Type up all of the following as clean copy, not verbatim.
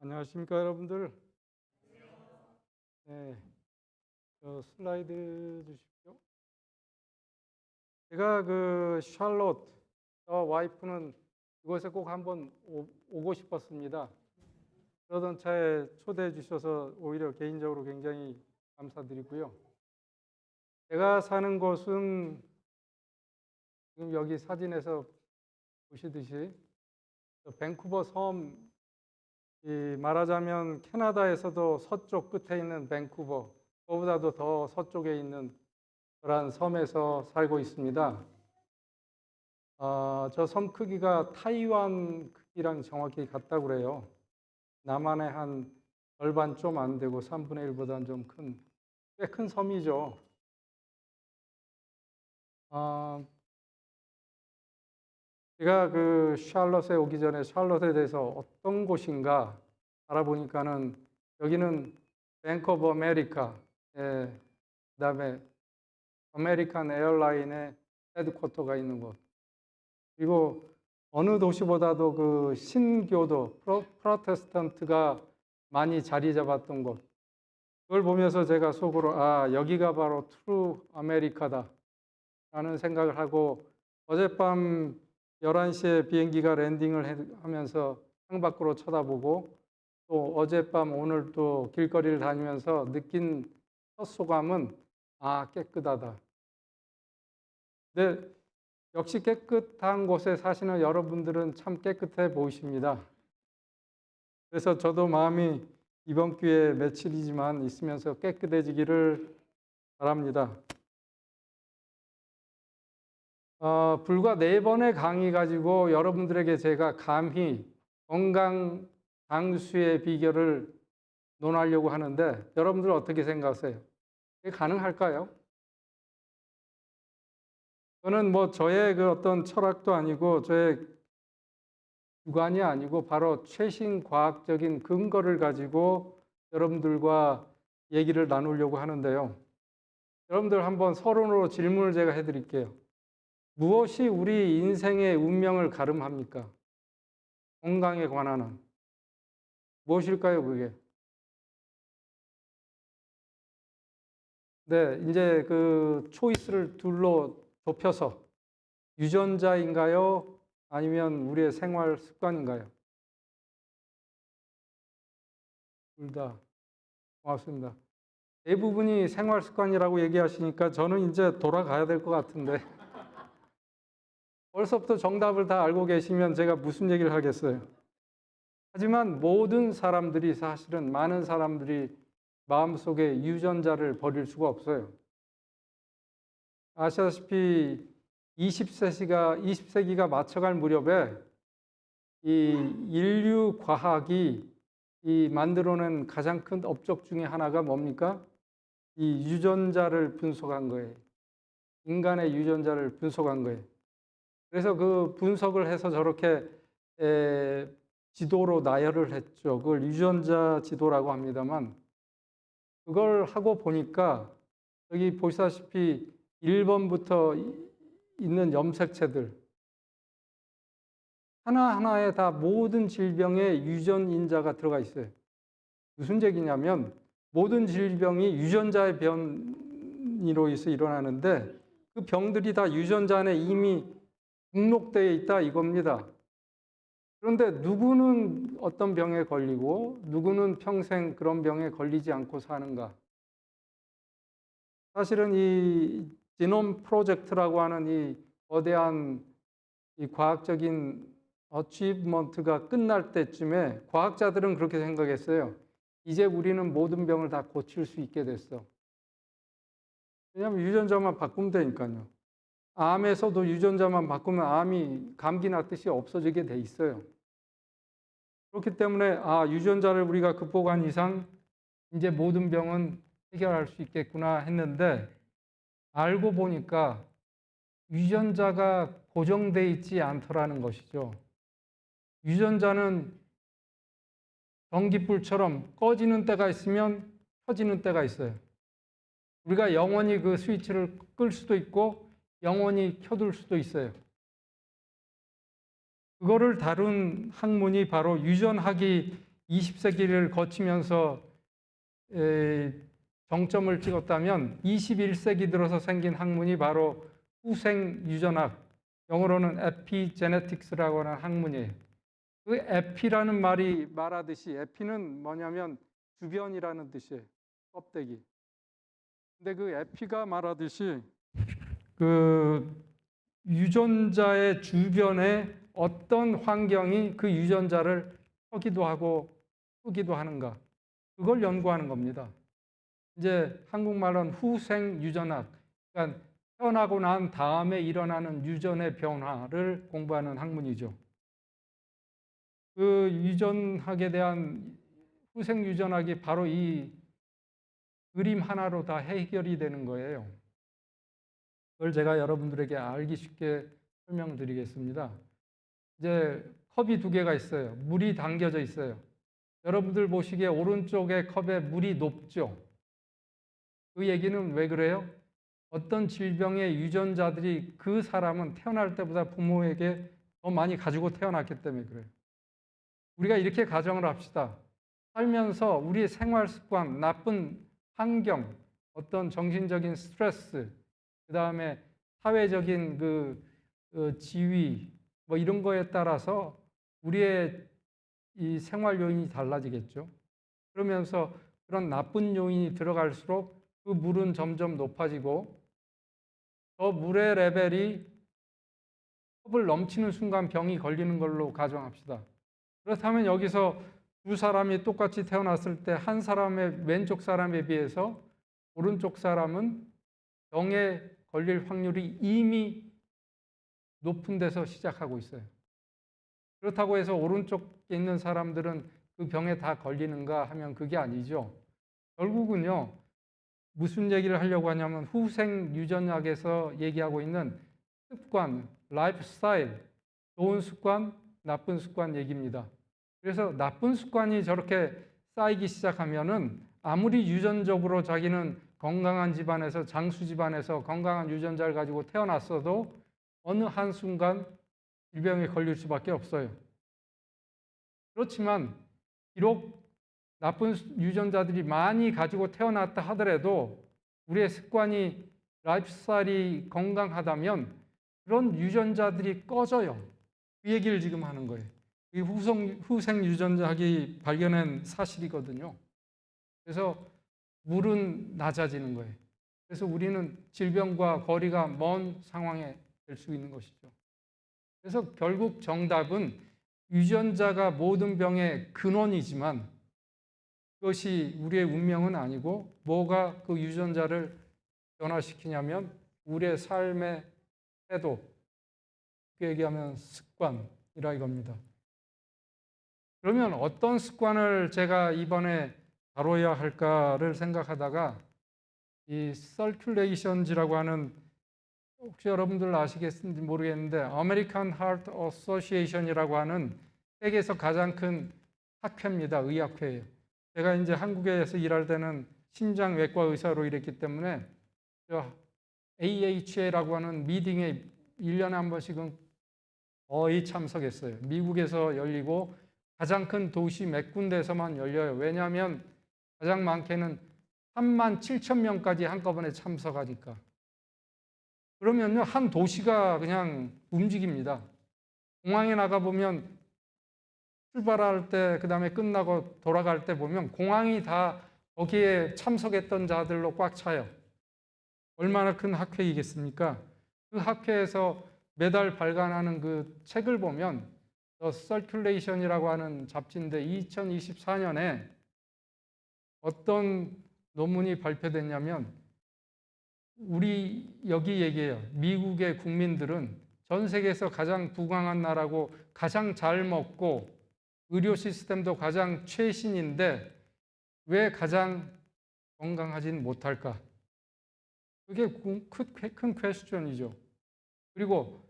안녕하십니까, 여러분들. 네, 슬라이드 주십시오. 제가 샬롯, 와이프는 이곳에 꼭 한번 오고 싶었습니다. 그러던 차에 초대해 주셔서 오히려 개인적으로 굉장히 감사드리고요. 제가 사는 곳은 지금 여기 사진에서 보시듯이 밴쿠버 섬, 말하자면 캐나다에서도 서쪽 끝에 있는 밴쿠버, 그보다도 더 서쪽에 있는 그러한 섬에서 살고 있습니다. 저 섬 크기가 타이완 크기랑 정확히 같다고 그래요. 남한의 한 절반 좀 안 되고 3분의 1보다는 좀 꽤 큰 섬이죠. 제가 샬롯에 오기 전에 샬롯에 대해서 어떤 곳인가 알아보니까는 여기는 뱅크 오브 아메리카, 그다음에 아메리칸 에어라인의 헤드쿼터가 있는 곳, 그리고 어느 도시보다도 신교도 프로테스탄트가 많이 자리 잡았던 곳, 그걸 보면서 제가 속으로 여기가 바로 트루 아메리카다 라는 생각을 하고, 어젯밤 11시에 비행기가 랜딩을 하면서 창밖으로 쳐다보고, 또 어젯밤 오늘 또 길거리를 다니면서 느낀 첫 소감은 깨끗하다. 근데 역시 깨끗한 곳에 사시는 여러분들은 참 깨끗해 보이십니다. 그래서 저도 마음이 이번 기회에 며칠이지만 있으면서 깨끗해지기를 바랍니다. 불과 4번의 강의 가지고 여러분들에게 제가 감히 건강 장수의 비결을 논하려고 하는데, 여러분들 어떻게 생각하세요? 이게 가능할까요? 저는 저의 어떤 철학도 아니고 저의 주관이 아니고 바로 최신 과학적인 근거를 가지고 여러분들과 얘기를 나누려고 하는데요. 여러분들 한번 서론으로 질문을 제가 해드릴게요. 무엇이 우리 인생의 운명을 가름합니까? 건강에 관한 무엇일까요, 그게? 네, 이제 초이스를 둘로 좁혀서 유전자인가요? 아니면 우리의 생활 습관인가요? 둘 다. 고맙습니다. 대부분이 생활 습관이라고 얘기하시니까 저는 이제 돌아가야 될 것 같은데. 벌써부터 정답을 다 알고 계시면 제가 무슨 얘기를 하겠어요. 하지만 모든 사람들이, 사실은 많은 사람들이 마음속에 유전자를 버릴 수가 없어요. 아시다시피 20세기가 맞춰갈 무렵에 이 인류 과학이 만들어낸 가장 큰 업적 중에 하나가 뭡니까? 이 유전자를 분석한 거예요. 인간의 유전자를 분석한 거예요. 그래서 그 분석을 해서 저렇게 지도로 나열을 했죠. 그걸 유전자 지도라고 합니다만, 그걸 하고 보니까 여기 보시다시피 1번부터 있는 염색체들 하나하나에 다 모든 질병의 유전인자가 들어가 있어요. 무슨 얘기냐면 모든 질병이 유전자의 변이로 해서 일어나는데 그 병들이 다 유전자 안에 이미 등록되어 있다 이겁니다. 그런데 누구는 어떤 병에 걸리고 누구는 평생 그런 병에 걸리지 않고 사는가? 사실은 이 지놈 프로젝트라고 하는 이 거대한 이 과학적인 어치브먼트가 끝날 때쯤에 과학자들은 그렇게 생각했어요. 이제 우리는 모든 병을 다 고칠 수 있게 됐어. 왜냐하면 유전자만 바꾸면 되니까요. 암에서도 유전자만 바꾸면 암이 감기 났듯이 없어지게 돼 있어요. 그렇기 때문에 유전자를 우리가 극복한 이상 이제 모든 병은 해결할 수 있겠구나 했는데, 알고 보니까 유전자가 고정돼 있지 않더라는 것이죠. 유전자는 전기불처럼 꺼지는 때가 있으면 켜지는 때가 있어요. 우리가 영원히 그 스위치를 끌 수도 있고 영원히 켜둘 수도 있어요. 그거를 다룬 학문이 바로 유전학이 20세기를 거치면서 정점을 찍었다면 21세기 들어서 생긴 학문이 바로 후생 유전학, 영어로는 에피제네틱스라고 하는 학문이에요. 그 에피라는 말이 말하듯이 에피는 뭐냐면 주변이라는 뜻이에요. 껍데기. 근데 그 에피가 말하듯이 그 유전자의 주변에 어떤 환경이 그 유전자를 펴기도 하고 끄기도 하는가, 그걸 연구하는 겁니다. 이제 한국말로는 후생 유전학, 그러니까 태어나고 난 다음에 일어나는 유전의 변화를 공부하는 학문이죠. 그 유전학에 대한 후생 유전학이 바로 이 그림 하나로 다 해결이 되는 거예요. 그걸 제가 여러분들에게 알기 쉽게 설명드리겠습니다. 이제 컵이 두 개가 있어요. 물이 담겨져 있어요. 여러분들 보시기에 오른쪽에 컵에 물이 높죠. 그 얘기는 왜 그래요? 어떤 질병의 유전자들이 그 사람은 태어날 때보다 부모에게 더 많이 가지고 태어났기 때문에 그래요. 우리가 이렇게 가정을 합시다. 살면서 우리의 생활 습관, 나쁜 환경, 어떤 정신적인 스트레스, 그 다음에 사회적인 지위, 뭐 이런 거에 따라서 우리의 이 생활 요인이 달라지겠죠. 그러면서 그런 나쁜 요인이 들어갈수록 그 물은 점점 높아지고 더 물의 레벨이 컵을 넘치는 순간 병이 걸리는 걸로 가정합시다. 그렇다면 여기서 두 사람이 똑같이 태어났을 때 한 사람의 왼쪽 사람에 비해서 오른쪽 사람은 병에 걸릴 확률이 이미 높은 데서 시작하고 있어요. 그렇다고 해서 오른쪽에 있는 사람들은 그 병에 다 걸리는가 하면 그게 아니죠. 결국은요, 무슨 얘기를 하려고 하냐면 후생 유전학에서 얘기하고 있는 습관, 라이프 스타일, 좋은 습관, 나쁜 습관 얘기입니다. 그래서 나쁜 습관이 저렇게 쌓이기 시작하면은 아무리 유전적으로 자기는 건강한 집안에서 장수 집안에서 건강한 유전자를 가지고 태어났어도 어느 한순간 질병에 걸릴 수밖에 없어요. 그렇지만 비록 나쁜 유전자들이 많이 가지고 태어났다 하더라도 우리의 습관이 라이프 스타일이 건강하다면 그런 유전자들이 꺼져요. 그 얘기를 지금 하는 거예요. 이 후생 유전자학이 발견한 사실이거든요. 그래서 물은 낮아지는 거예요. 그래서 우리는 질병과 거리가 먼 상황에 될 수 있는 것이죠. 그래서 결국 정답은 유전자가 모든 병의 근원이지만 그것이 우리의 운명은 아니고 뭐가 그 유전자를 변화시키냐면 우리의 삶의 태도, 그 얘기하면 습관이라 이겁니다. 그러면 어떤 습관을 제가 이번에 다뤄야 할까를 생각하다가 이 서큘레이션즈라고 하는, 혹시 여러분들 아시겠는지 모르겠는데 아메리칸 하트 어소시에이션이라고 하는 세계에서 가장 큰 학회입니다. 의학회예요. 제가 이제 한국에서 일할 때는 심장외과 의사로 일했기 때문에 AHA라고 하는 미팅에 1년에 한 번씩은 거의 참석했어요. 미국에서 열리고 가장 큰 도시 몇 군데에서만 열려요. 왜냐하면 가장 많게는 3만 7천 명까지 한꺼번에 참석하니까. 그러면요, 한 도시가 그냥 움직입니다. 공항에 나가보면 출발할 때, 그 다음에 끝나고 돌아갈 때 보면 공항이 다 거기에 참석했던 자들로 꽉 차요. 얼마나 큰 학회이겠습니까? 그 학회에서 매달 발간하는 그 책을 보면 The Circulation이라고 하는 잡지인데 2024년에 어떤 논문이 발표됐냐면 우리 여기 얘기해요. 미국의 국민들은 전 세계에서 가장 부강한 나라고 가장 잘 먹고 의료 시스템도 가장 최신인데 왜 가장 건강하진 못할까? 그게 큰 퀘스천이죠. 그리고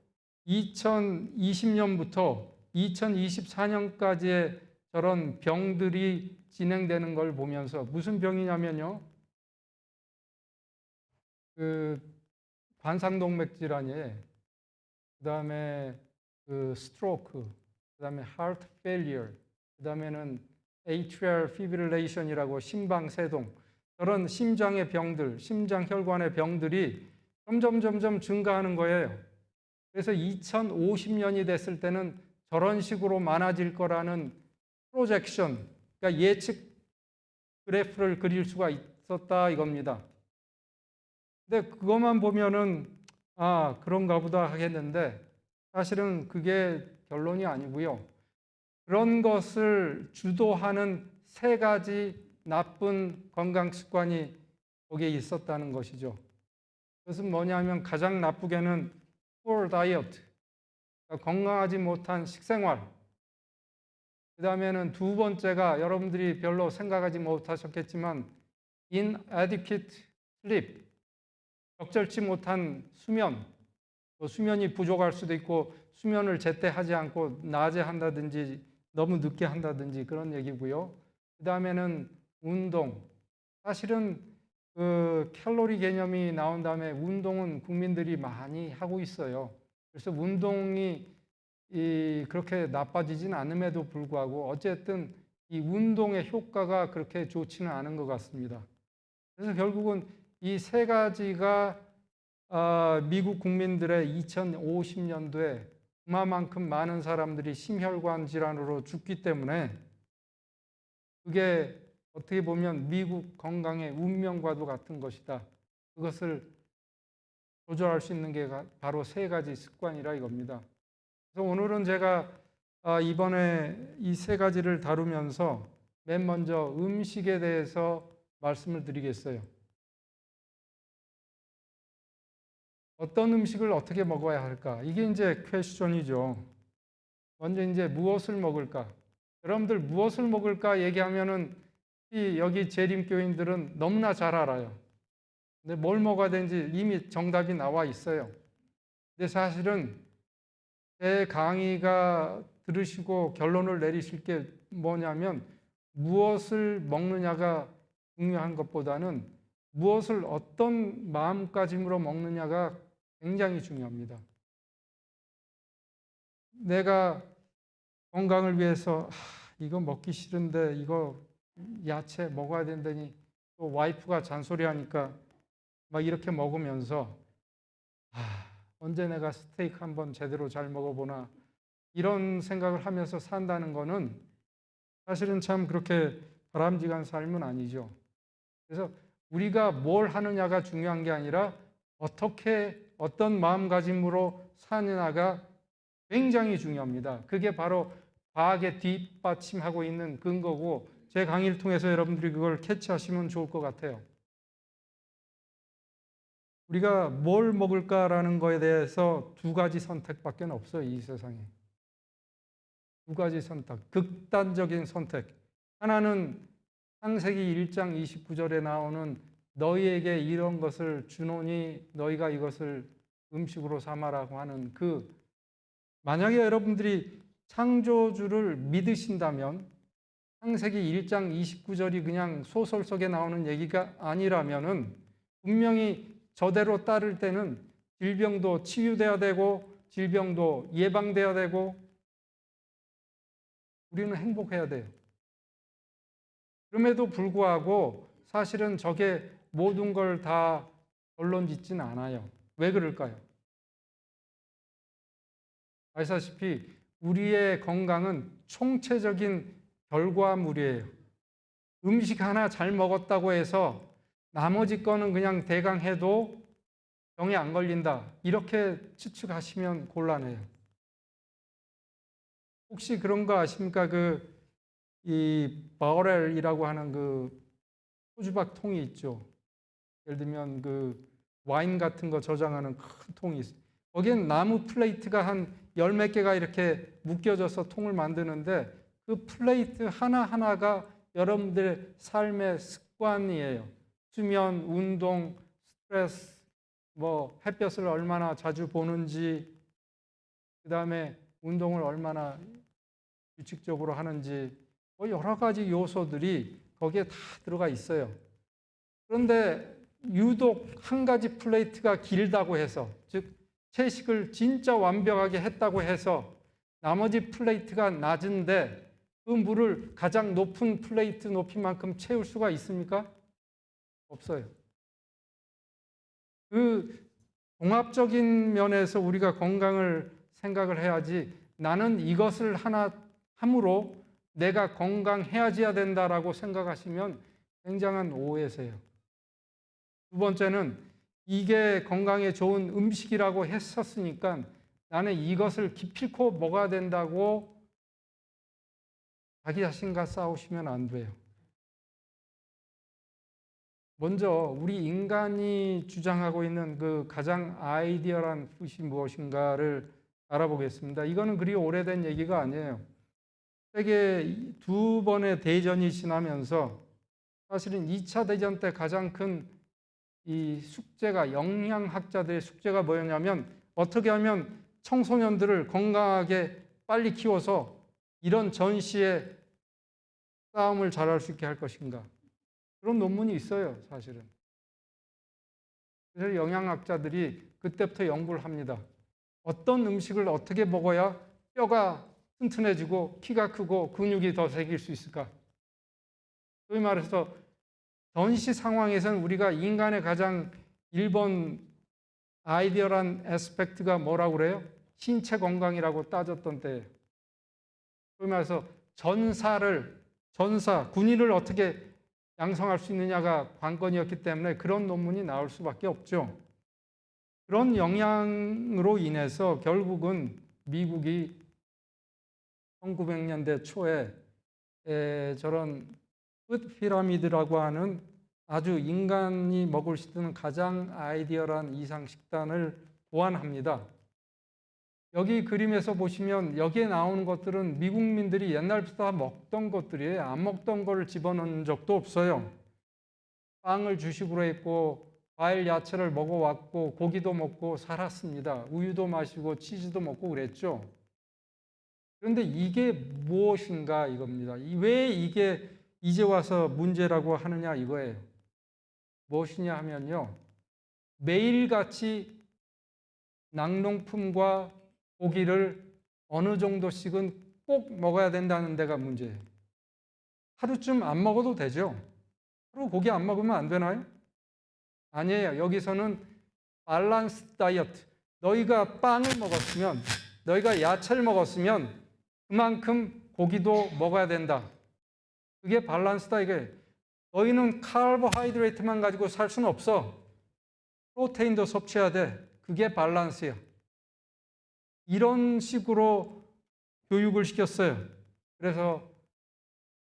2020년부터 2024년까지의 저런 병들이 진행되는 걸 보면서 무슨 병이냐면요. 그 관상동맥 질환이에요. 그다음에 그 스트로크, 그다음에 하트 페일리어, 그다음에는 atrial fibrillation이라고 심방세동, 저런 심장의 병들, 심장혈관의 병들이 점점 증가하는 거예요. 그래서 2050년이 됐을 때는 저런 식으로 많아질 거라는 프로젝션, 그러니까 예측 그래프를 그릴 수가 있었다 이겁니다. 근데 그것만 보면은 아, 그런가 보다 하겠는데 사실은 그게 결론이 아니고요. 그런 것을 주도하는 세 가지 나쁜 건강 습관이 거기에 있었다는 것이죠. 그것은 뭐냐면 가장 나쁘게는 poor diet, 그러니까 건강하지 못한 식생활. 그 다음에는 두 번째가 여러분들이 별로 생각하지 못하셨겠지만 inadequate sleep, 적절치 못한 수면, 수면이 부족할 수도 있고 수면을 제때 하지 않고 낮에 한다든지 너무 늦게 한다든지 그런 얘기고요. 그 다음에는 운동. 사실은 그 칼로리 개념이 나온 다음에 운동은 국민들이 많이 하고 있어요. 그래서 운동이 그렇게 나빠지진 않음에도 불구하고 어쨌든 이 운동의 효과가 그렇게 좋지는 않은 것 같습니다. 그래서 결국은 이 세 가지가 미국 국민들의 2050년도에 그만큼 많은 사람들이 심혈관 질환으로 죽기 때문에 그게 어떻게 보면 미국 건강의 운명과도 같은 것이다. 그것을 조절할 수 있는 게 바로 세 가지 습관이라 이겁니다. 그래서 오늘은 제가 이번에 이 세 가지를 다루면서 맨 먼저 음식에 대해서 말씀을 드리겠어요. 어떤 음식을 어떻게 먹어야 할까? 이게 이제 퀘스천이죠. 먼저 이제 무엇을 먹을까? 여러분들 무엇을 먹을까 얘기하면은 여기 재림교인들은 너무나 잘 알아요. 근데 뭘 먹어야 되는지 이미 정답이 나와 있어요. 근데 사실은 제 강의가 들으시고 결론을 내리실 게 뭐냐면 무엇을 먹느냐가 중요한 것보다는 무엇을 어떤 마음가짐으로 먹느냐가 굉장히 중요합니다. 내가 건강을 위해서 이거 먹기 싫은데 이거 야채 먹어야 된다니 또 와이프가 잔소리하니까 막 이렇게 먹으면서 언제 내가 스테이크 한번 제대로 잘 먹어보나 이런 생각을 하면서 산다는 거는 사실은 참 그렇게 바람직한 삶은 아니죠. 그래서 우리가 뭘 하느냐가 중요한 게 아니라 어떻게 어떤 마음가짐으로 사느냐가 굉장히 중요합니다. 그게 바로 과학에 뒷받침하고 있는 근거고 제 강의를 통해서 여러분들이 그걸 캐치하시면 좋을 것 같아요. 우리가 뭘 먹을까라는 거에 대해서 두 가지 선택밖에 없어요. 이 세상에. 두 가지 선택, 극단적인 선택. 하나는 창세기 1장 29절에 나오는 너희에게 이런 것을 주노니 너희가 이것을 음식으로 삼아라고 하는 만약에 여러분들이 창조주를 믿으신다면 창세기 1장 29절이 그냥 소설 속에 나오는 얘기가 아니라면은 분명히 저대로 따를 때는 질병도 치유돼야 되고 질병도 예방돼야 되고 우리는 행복해야 돼요. 그럼에도 불구하고 사실은 저게 모든 걸 다 결론 짓진 않아요. 왜 그럴까요? 아시다시피 우리의 건강은 총체적인 결과물이에요. 음식 하나 잘 먹었다고 해서 나머지 거는 그냥 대강 해도 병에 안 걸린다. 이렇게 추측하시면 곤란해요. 혹시 그런 거 아십니까? 이 바렐이라고 하는 소주박 통이 있죠. 예를 들면 와인 같은 거 저장하는 큰 통이 있어요. 거기엔 나무 플레이트가 한 열 몇 개가 이렇게 묶여져서 통을 만드는데 그 플레이트 하나하나가 여러분들의 삶의 습관이에요. 수면, 운동, 스트레스, 햇볕을 얼마나 자주 보는지, 그 다음에 운동을 얼마나 규칙적으로 하는지, 여러 가지 요소들이 거기에 다 들어가 있어요. 그런데 유독 한 가지 플레이트가 길다고 해서, 즉 채식을 진짜 완벽하게 했다고 해서 나머지 플레이트가 낮은데 그 물을 가장 높은 플레이트 높이만큼 채울 수가 있습니까? 없어요. 그 종합적인 면에서 우리가 건강을 생각을 해야지, 나는 이것을 하나 함으로 내가 건강해야지야 된다라고 생각하시면 굉장한 오해세요. 두 번째는 이게 건강에 좋은 음식이라고 했었으니까 나는 이것을 기필코 먹어야 된다고 자기 자신과 싸우시면 안 돼요. 먼저 우리 인간이 주장하고 있는 그 가장 아이디어란 푸시 무엇인가를 알아보겠습니다. 이거는 그리 오래된 얘기가 아니에요. 세계 두 번의 대전이 지나면서 사실은 2차 대전 때 가장 큰 이 숙제가, 영양학자들의 숙제가 뭐였냐면 어떻게 하면 청소년들을 건강하게 빨리 키워서 이런 전시에 싸움을 잘할 수 있게 할 것인가. 그런 논문이 있어요, 사실은. 그래서 영양학자들이 그때부터 연구를 합니다. 어떤 음식을 어떻게 먹어야 뼈가 튼튼해지고 키가 크고 근육이 더 생길 수 있을까? 소위 말해서 전시 상황에서는 우리가 인간의 가장 1번 아이디어란 에스펙트가 뭐라고 그래요? 신체 건강이라고 따졌던 때예요. 소위 말해서 군인을 어떻게 양성할 수 있느냐가 관건이었기 때문에 그런 논문이 나올 수밖에 없죠. 그런 영향으로 인해서 결국은 미국이 1900년대 초에 저런 끝 피라미드라고 하는 아주 인간이 먹을 수 있는 가장 아이디어란 이상 식단을 고안합니다. 여기 그림에서 보시면 여기에 나오는 것들은 미국민들이 옛날부터 다 먹던 것들이에요. 안 먹던 거를 집어넣은 적도 없어요. 빵을 주식으로 했고 과일, 야채를 먹어왔고 고기도 먹고 살았습니다. 우유도 마시고 치즈도 먹고 그랬죠. 그런데 이게 무엇인가 이겁니다. 왜 이게 이제 와서 문제라고 하느냐 이거예요. 무엇이냐 하면요. 매일같이 낙농품과 고기를 어느 정도씩은 꼭 먹어야 된다는 데가 문제예요. 하루쯤 안 먹어도 되죠. 하루 고기 안 먹으면 안 되나요? 아니에요. 여기서는 밸런스 다이어트. 너희가 빵을 먹었으면, 너희가 야채를 먹었으면 그만큼 고기도 먹어야 된다. 그게 밸런스다 이게. 너희는 카보하이드레이트만 가지고 살 수는 없어. 프로테인도 섭취해야 돼. 그게 밸런스야. 이런 식으로 교육을 시켰어요. 그래서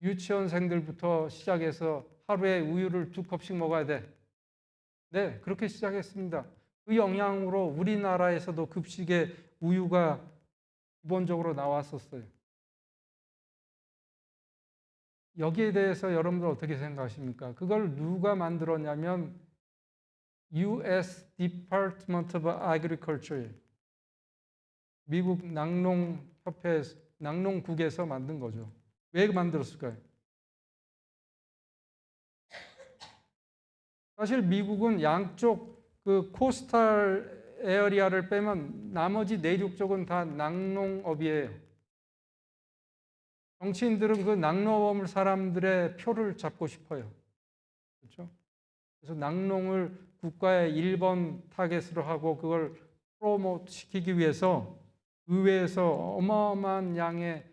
유치원생들부터 시작해서 하루에 우유를 2컵씩 먹어야 돼. 네, 그렇게 시작했습니다. 그 영향으로 우리나라에서도 급식에 우유가 기본적으로 나왔었어요. 여기에 대해서 여러분들 어떻게 생각하십니까? 그걸 누가 만들었냐면 US Department of Agriculture, 미국 낙농협회, 낙농국에서 만든 거죠. 왜 만들었을까요? 사실 미국은 양쪽 그 코스탈 에어리아를 빼면 나머지 내륙 쪽은 다 낙농업이에요. 정치인들은 그 낙농업 사람들의 표를 잡고 싶어요. 그렇죠? 그래서 낙농을 국가의 1번 타겟으로 하고 그걸 프로모트 시키기 위해서 의회에서 어마어마한 양의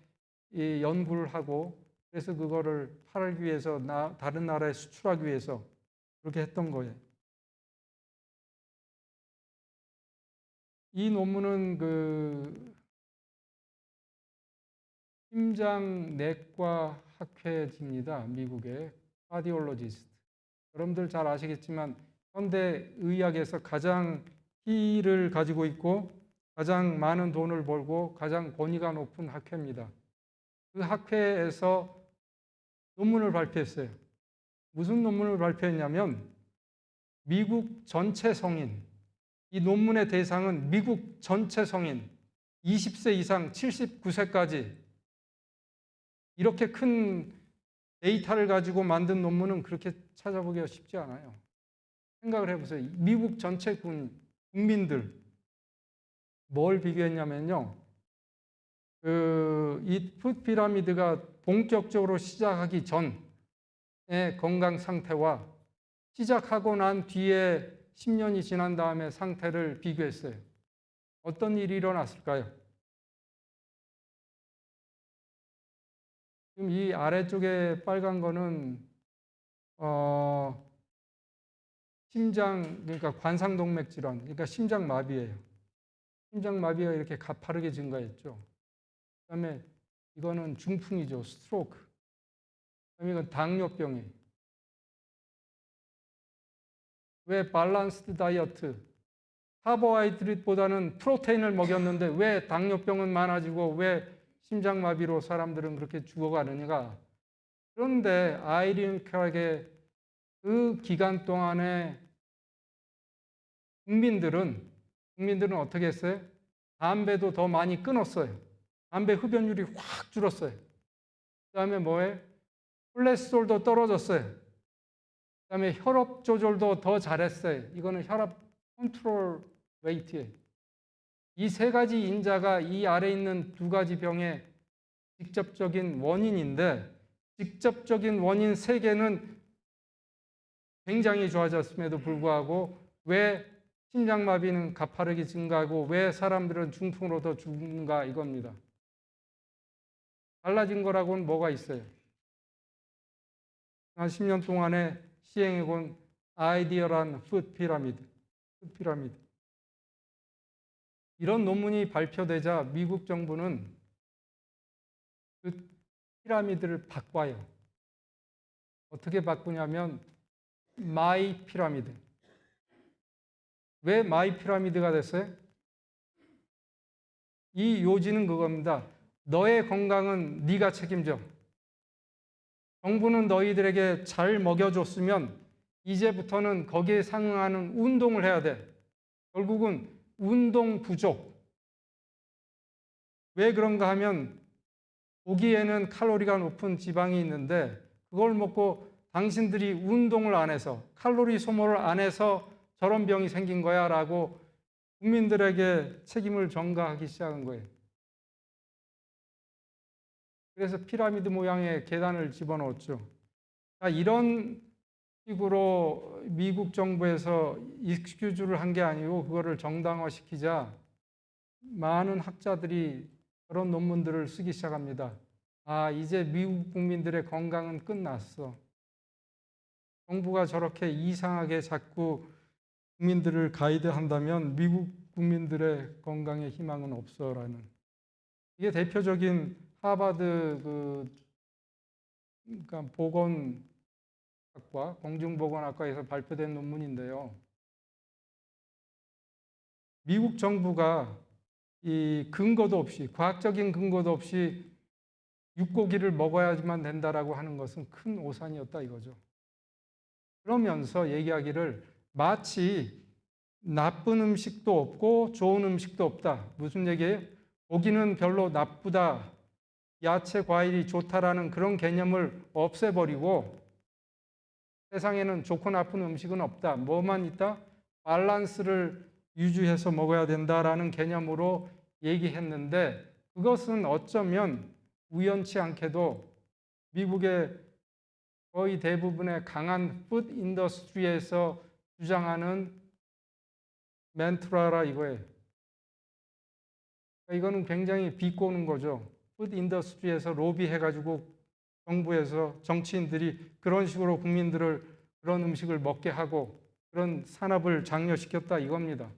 연구를 하고 그래서 그거를 팔기 위해서 다른 나라에 수출하기 위해서 그렇게 했던 거예요. 이 논문은 그 심장내과 학회지입니다. 미국의 카디올로지스트. 여러분들 잘 아시겠지만 현대 의학에서 가장 희를 가지고 있고 가장 많은 돈을 벌고 가장 권위가 높은 학회입니다. 그 학회에서 논문을 발표했어요. 무슨 논문을 발표했냐면 미국 전체 성인, 이 논문의 대상은 미국 전체 성인 20세 이상 79세까지 이렇게 큰 데이터를 가지고 만든 논문은 그렇게 찾아보기가 쉽지 않아요. 생각을 해보세요. 미국 전체 국민들 뭘 비교했냐면요. 이 푸드 피라미드가 본격적으로 시작하기 전의 건강 상태와 시작하고 난 뒤에 10년이 지난 다음에 상태를 비교했어요. 어떤 일이 일어났을까요? 지금 이 아래쪽에 빨간 거는 심장, 그러니까 관상동맥 질환, 그러니까 심장마비예요. 심장마비가 이렇게 가파르게 증가했죠. 그다음에 이거는 중풍이죠, 스트로크. 그다음에 이건 당뇨병이에요. 왜 밸런스드 다이어트, 카보하이드레이트보다는 프로테인을 먹였는데 왜 당뇨병은 많아지고 왜 심장마비로 사람들은 그렇게 죽어가느냐가. 그런데 아이러니컬하게 그 기간 동안에 국민들은 어떻게 했어요? 담배도 더 많이 끊었어요. 담배 흡연율이 확 줄었어요. 그다음에 뭐예요? 콜레스테롤도 떨어졌어요. 그다음에 혈압 조절도 더 잘했어요. 이거는 혈압 컨트롤 레이트예요. 이 세 가지 인자가 이 아래 있는 두 가지 병의 직접적인 원인인데, 직접적인 원인 세 개는 굉장히 좋아졌음에도 불구하고 왜 심장마비는 가파르게 증가하고 왜 사람들은 중풍으로 더 죽는가, 이겁니다. 달라진 거라고는 뭐가 있어요? 한 10년 동안에 시행해온 아이디어란 푸드 피라미드. 이런 논문이 발표되자 미국 정부는 그 피라미드를 바꿔요. 어떻게 바꾸냐면 마이 피라미드. 왜 마이 피라미드가 됐어요? 이 요지는 그겁니다. 너의 건강은 네가 책임져. 정부는 너희들에게 잘 먹여줬으면 이제부터는 거기에 상응하는 운동을 해야 돼. 결국은 운동 부족. 왜 그런가 하면 고기에는 칼로리가 높은 지방이 있는데 그걸 먹고 당신들이 운동을 안 해서 칼로리 소모를 안 해서 저런 병이 생긴 거야 라고 국민들에게 책임을 전가하기 시작한 거예요. 그래서 피라미드 모양의 계단을 집어넣었죠. 이런 식으로 미국 정부에서 익스큐즈를 한 게 아니고 그거를 정당화시키자 많은 학자들이 그런 논문들을 쓰기 시작합니다. 이제 미국 국민들의 건강은 끝났어. 정부가 저렇게 이상하게 자꾸 국민들을 가이드한다면 미국 국민들의 건강에 희망은 없어라는. 이게 대표적인 하버드 그러니까 보건학과, 공중보건학과에서 발표된 논문인데요. 미국 정부가 이 근거도 없이, 과학적인 근거도 없이 육고기를 먹어야지만 된다라고 하는 것은 큰 오산이었다 이거죠. 그러면서 얘기하기를 마치 나쁜 음식도 없고 좋은 음식도 없다. 무슨 얘기예요? 고기는 별로 나쁘다, 야채, 과일이 좋다라는 그런 개념을 없애버리고 세상에는 좋고 나쁜 음식은 없다. 뭐만 있다? 밸런스를 유지해서 먹어야 된다라는 개념으로 얘기했는데 그것은 어쩌면 우연치 않게도 미국의 거의 대부분의 강한 푸드 인더스트리에서 주장하는 멘트라라 이거예요. 이거는 굉장히 비꼬는 거죠. 푸드 인더스트리에서 로비해가지고 정부에서 정치인들이 그런 식으로 국민들을 그런 음식을 먹게 하고 그런 산업을 장려시켰다 이겁니다.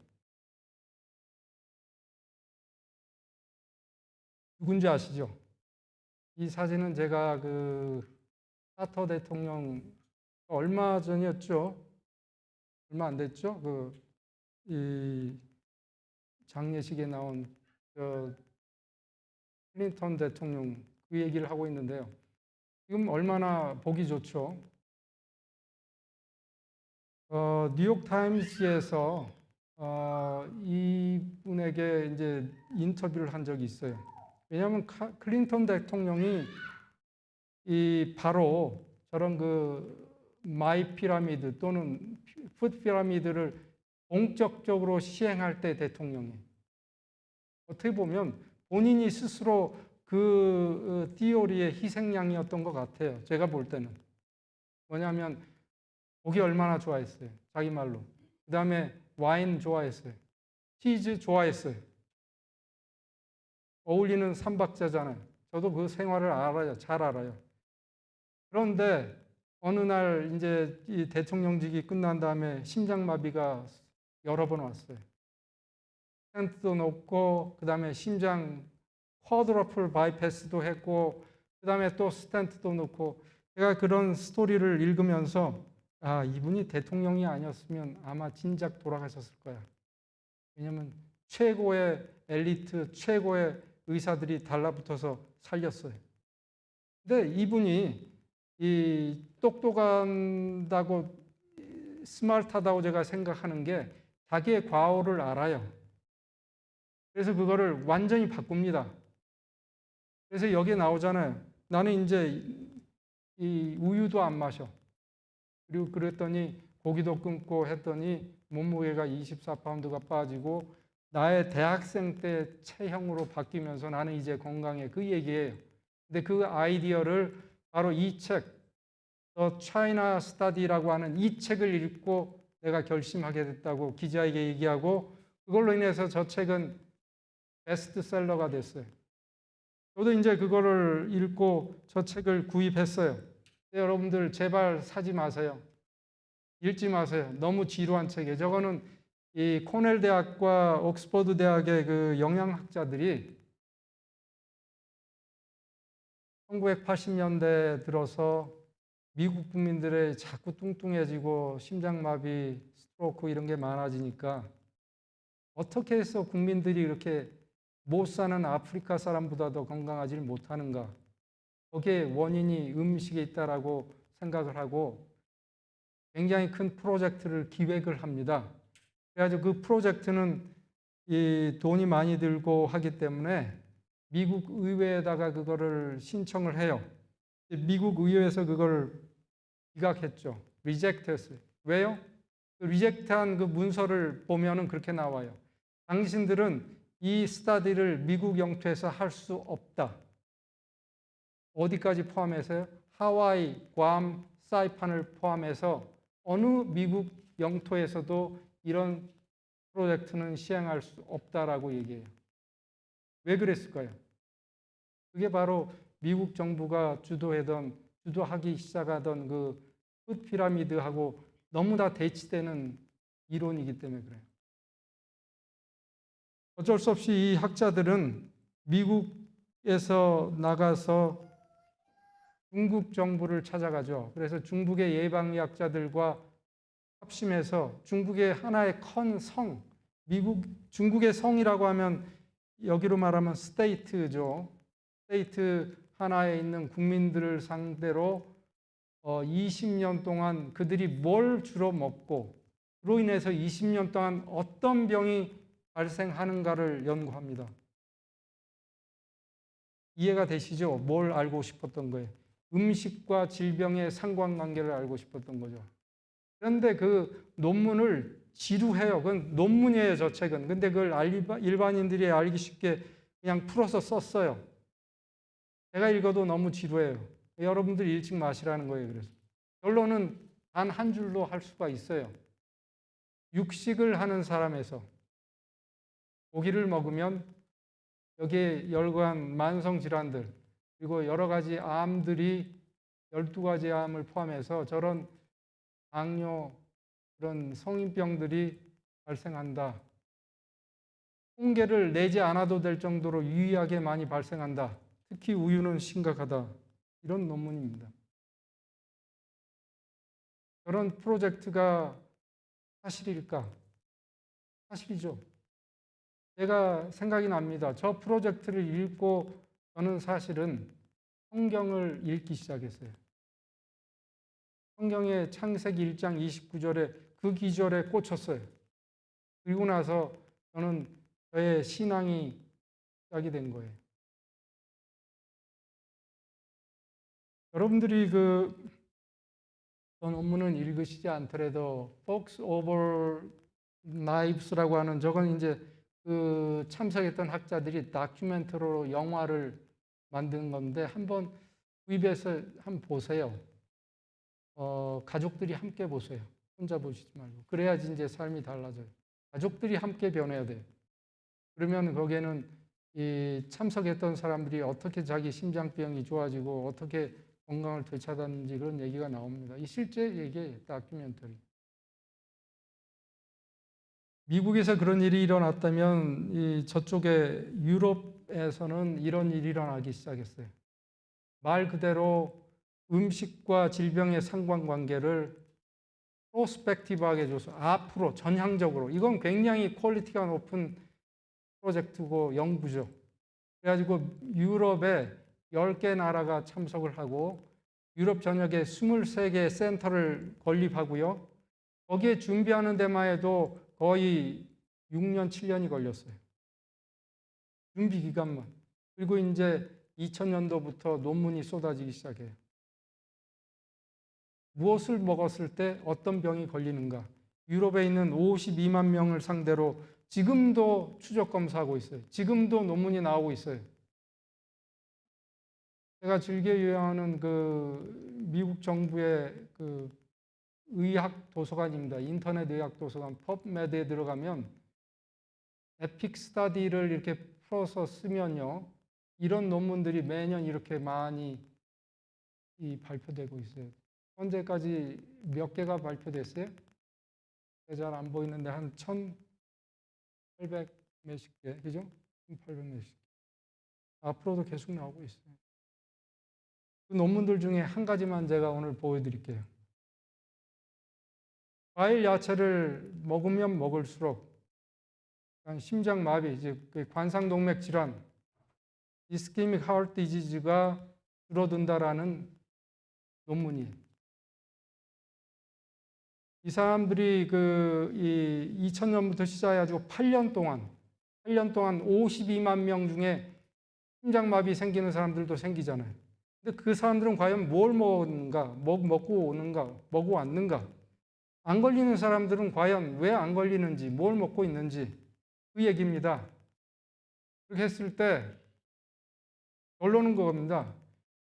누군지 아시죠? 이 사진은 제가 카터 대통령 얼마 전이었죠? 얼마 안 됐죠? 이 장례식에 나온 클린턴 대통령 그 얘기를 하고 있는데요. 지금 얼마나 보기 좋죠? 뉴욕 타임스에서 이분에게 이제 인터뷰를 한 적이 있어요. 왜냐하면 클린턴 대통령이 바로 저런 마이 피라미드 또는 푸드 피라미드를 본격적으로 시행할 때 대통령이에요. 어떻게 보면 본인이 스스로 그 티오리의 희생양이었던 것 같아요. 제가 볼 때는. 뭐냐면 고기 얼마나 좋아했어요. 자기 말로. 그 다음에 와인 좋아했어요. 치즈 좋아했어요. 어울리는 삼박자잖아요. 저도 그 생활을 알아요. 잘 알아요. 그런데 어느 날 이제 이 대통령직이 끝난 다음에 심장마비가 여러 번 왔어요. 스텐트도 놓고 그다음에 심장 쿼드러플 바이패스도 했고 그다음에 또 스텐트도 놓고 제가 그런 스토리를 읽으면서 아, 이분이 대통령이 아니었으면 아마 진작 돌아가셨을 거야. 왜냐하면 최고의 엘리트, 최고의 의사들이 달라붙어서 살렸어요. 근데 이분이 이 똑똑하다고 스마트하다고 제가 생각하는 게 자기의 과오를 알아요. 그래서 그거를 완전히 바꿉니다. 그래서 여기에 나오잖아요. 나는 이제 이 우유도 안 마셔. 그리고 그랬더니 고기도 끊고 했더니 몸무게가 24파운드가 빠지고 나의 대학생 때 체형으로 바뀌면서 나는 이제 건강해. 그 얘기예요. 근데 그 아이디어를 바로 이 책, The China Study라고 하는 이 책을 읽고 내가 결심하게 됐다고 기자에게 얘기하고 그걸로 인해서 저 책은 베스트셀러가 됐어요. 저도 이제 그거를 읽고 저 책을 구입했어요. 여러분들 제발 사지 마세요. 읽지 마세요. 너무 지루한 책이에요. 저거는 이 코넬 대학과 옥스퍼드 대학의 그 영양학자들이 1980년대 들어서 미국 국민들의 자꾸 뚱뚱해지고 심장마비, 스트로크 이런 게 많아지니까 어떻게 해서 국민들이 이렇게 못 사는 아프리카 사람보다도 건강하지 못하는가? 거기에 원인이 음식에 있다라고 생각을 하고 굉장히 큰 프로젝트를 기획을 합니다. 그래가지고 그 프로젝트는 이 돈이 많이 들고 하기 때문에 미국 의회에다가 그거를 신청을 해요. 미국 의회에서 그걸 기각했죠. 리젝트했어요. 왜요? 그 리젝트한 그 문서를 보면은 그렇게 나와요. 당신들은 이 스터디를 미국 영토에서 할 수 없다. 어디까지 포함해서요? 하와이, 괌, 사이판을 포함해서 어느 미국 영토에서도 이런 프로젝트는 시행할 수 없다라고 얘기해요. 왜 그랬을까요? 그게 바로 미국 정부가 주도하기 시작하던 그 푸드피라미드하고 너무나 대치되는 이론이기 때문에 그래요. 어쩔 수 없이 이 학자들은 미국에서 나가서 중국 정부를 찾아가죠. 그래서 중국의 예방의학자들과 합심해서 중국의 하나의 큰 성, 중국의 성이라고 하면 여기로 말하면 스테이트죠. 스테이트 하나에 있는 국민들을 상대로 20년 동안 그들이 뭘 주로 먹고 그로 인해서 20년 동안 어떤 병이 발생하는가를 연구합니다. 이해가 되시죠? 뭘 알고 싶었던 거예요? 음식과 질병의 상관관계를 알고 싶었던 거죠. 그런데 그 논문을 지루해요. 그건 논문이에요, 저 책은. 근데 그걸 일반인들이 알기 쉽게 그냥 풀어서 썼어요. 제가 읽어도 너무 지루해요. 여러분들 읽지 마시라는 거예요, 그래서. 결론은 단 한 줄로 할 수가 있어요. 육식을 하는 사람에서 고기를 먹으면 여기에 열관 만성 질환들 그리고 여러 가지 암들이 12가지 암을 포함해서 저런 당뇨 그런 성인병들이 발생한다. 통계를 내지 않아도 될 정도로 유의하게 많이 발생한다. 특히 우유는 심각하다. 이런 논문입니다. 그런 프로젝트가 사실일까? 사실이죠. 제가 생각이 납니다. 저 프로젝트를 읽고 저는 사실은 성경을 읽기 시작했어요. 성경의 창세기 1장 29절에 그 기절에 꽂혔어요. 그리고 나서 저는 저의 신앙이 시작이 된 거예요. 여러분들이 그 논문은 읽으시지 않더라도 Books Over Knives라고 하는 저건 이제 그 참석했던 학자들이 다큐멘터리로 영화를 만든 건데 한번 구입해서 한번 보세요. 가족들이 함께 보세요. 혼자 보시지 말고. 그래야지 이제 삶이 달라져요. 가족들이 함께 변해야 돼요. 그러면 거기에는 이 참석했던 사람들이 어떻게 자기 심장병이 좋아지고 어떻게 건강을 되찾았는지 그런 얘기가 나옵니다. 이 실제 얘기예요. 다큐멘터리. 미국에서 그런 일이 일어났다면 이 저쪽에 유럽에서는 이런 일이 일어나기 시작했어요. 말 그대로 음식과 질병의 상관관계를 프로스펙티브하게 줘서 앞으로 전향적으로, 이건 굉장히 퀄리티가 높은 프로젝트고 연구죠. 그래가지고 유럽에 10개 나라가 참석을 하고 유럽 전역에 23개 센터를 건립하고요. 거기에 준비하는 데만 해도 거의 6년, 7년이 걸렸어요. 준비 기간만. 그리고 이제 2000년도부터 논문이 쏟아지기 시작해요. 무엇을 먹었을 때 어떤 병이 걸리는가. 유럽에 있는 52만 명을 상대로 지금도 추적 검사하고 있어요. 지금도 논문이 나오고 있어요. 제가 즐겨 이용하는 그 미국 정부의 그 의학 도서관입니다. 인터넷 의학 도서관 펍메드에 들어가면 에픽 스터디를 이렇게 풀어서 쓰면요. 이런 논문들이 매년 이렇게 많이 발표되고 있어요. 현재까지 몇 개가 발표됐어요? 잘 안 보이는데 한 1800 몇십 개, 그죠? 1800 몇십 개. 앞으로도 계속 나오고 있어요. 그 논문들 중에 한 가지만 제가 오늘 보여드릴게요. 과일, 야채를 먹으면 먹을수록 심장마비, 이제 관상동맥 질환, 이스케믹 하트 디지즈가 줄어든다라는 논문이에요. 이 사람들이 2000년부터 시작해가지고 8년 동안 52만 명 중에 심장마비 생기는 사람들도 생기잖아요. 근데 그 사람들은 과연 뭘 먹었는가, 먹고 오는가, 먹고 왔는가? 안 걸리는 사람들은 과연 왜 안 걸리는지, 뭘 먹고 있는지 그 얘기입니다. 그렇게 했을 때 결론은 그겁니다.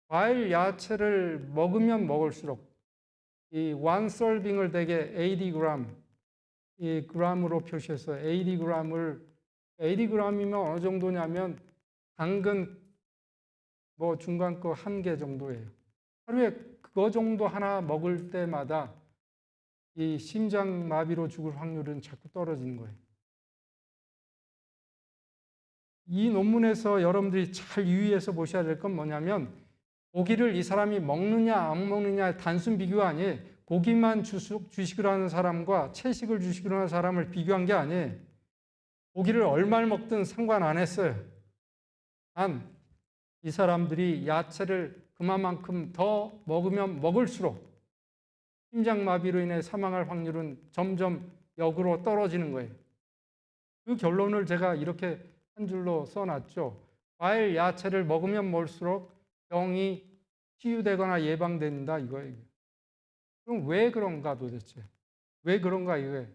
과일, 야채를 먹으면 먹을수록 이 one serving을 대개 80g, 이 gram으로 표시해서 80g이면 어느 정도냐면 당근 뭐 중간 거 1개 정도예요. 하루에 그거 정도 하나 먹을 때마다 이 심장마비로 죽을 확률은 자꾸 떨어지는 거예요. 이 논문에서 여러분들이 잘 유의해서 보셔야 될 건 뭐냐면 고기를 이 사람이 먹느냐 안 먹느냐의 단순 비교가 아니에요. 고기만 주식으로 하는 사람과 채식을 주식으로 하는 사람을 비교한 게 아니에요. 고기를 얼마를 먹든 상관 안 했어요. 단 이 사람들이 야채를 그만큼 더 먹으면 먹을수록 심장마비로 인해 사망할 확률은 점점 역으로 떨어지는 거예요. 그 결론을 제가 이렇게 한 줄로 써놨죠. 과일, 야채를 먹으면 먹을수록 병이 치유되거나 예방된다 이거예요. 그럼 왜 그런가 도대체? 왜 그런가 이거예요.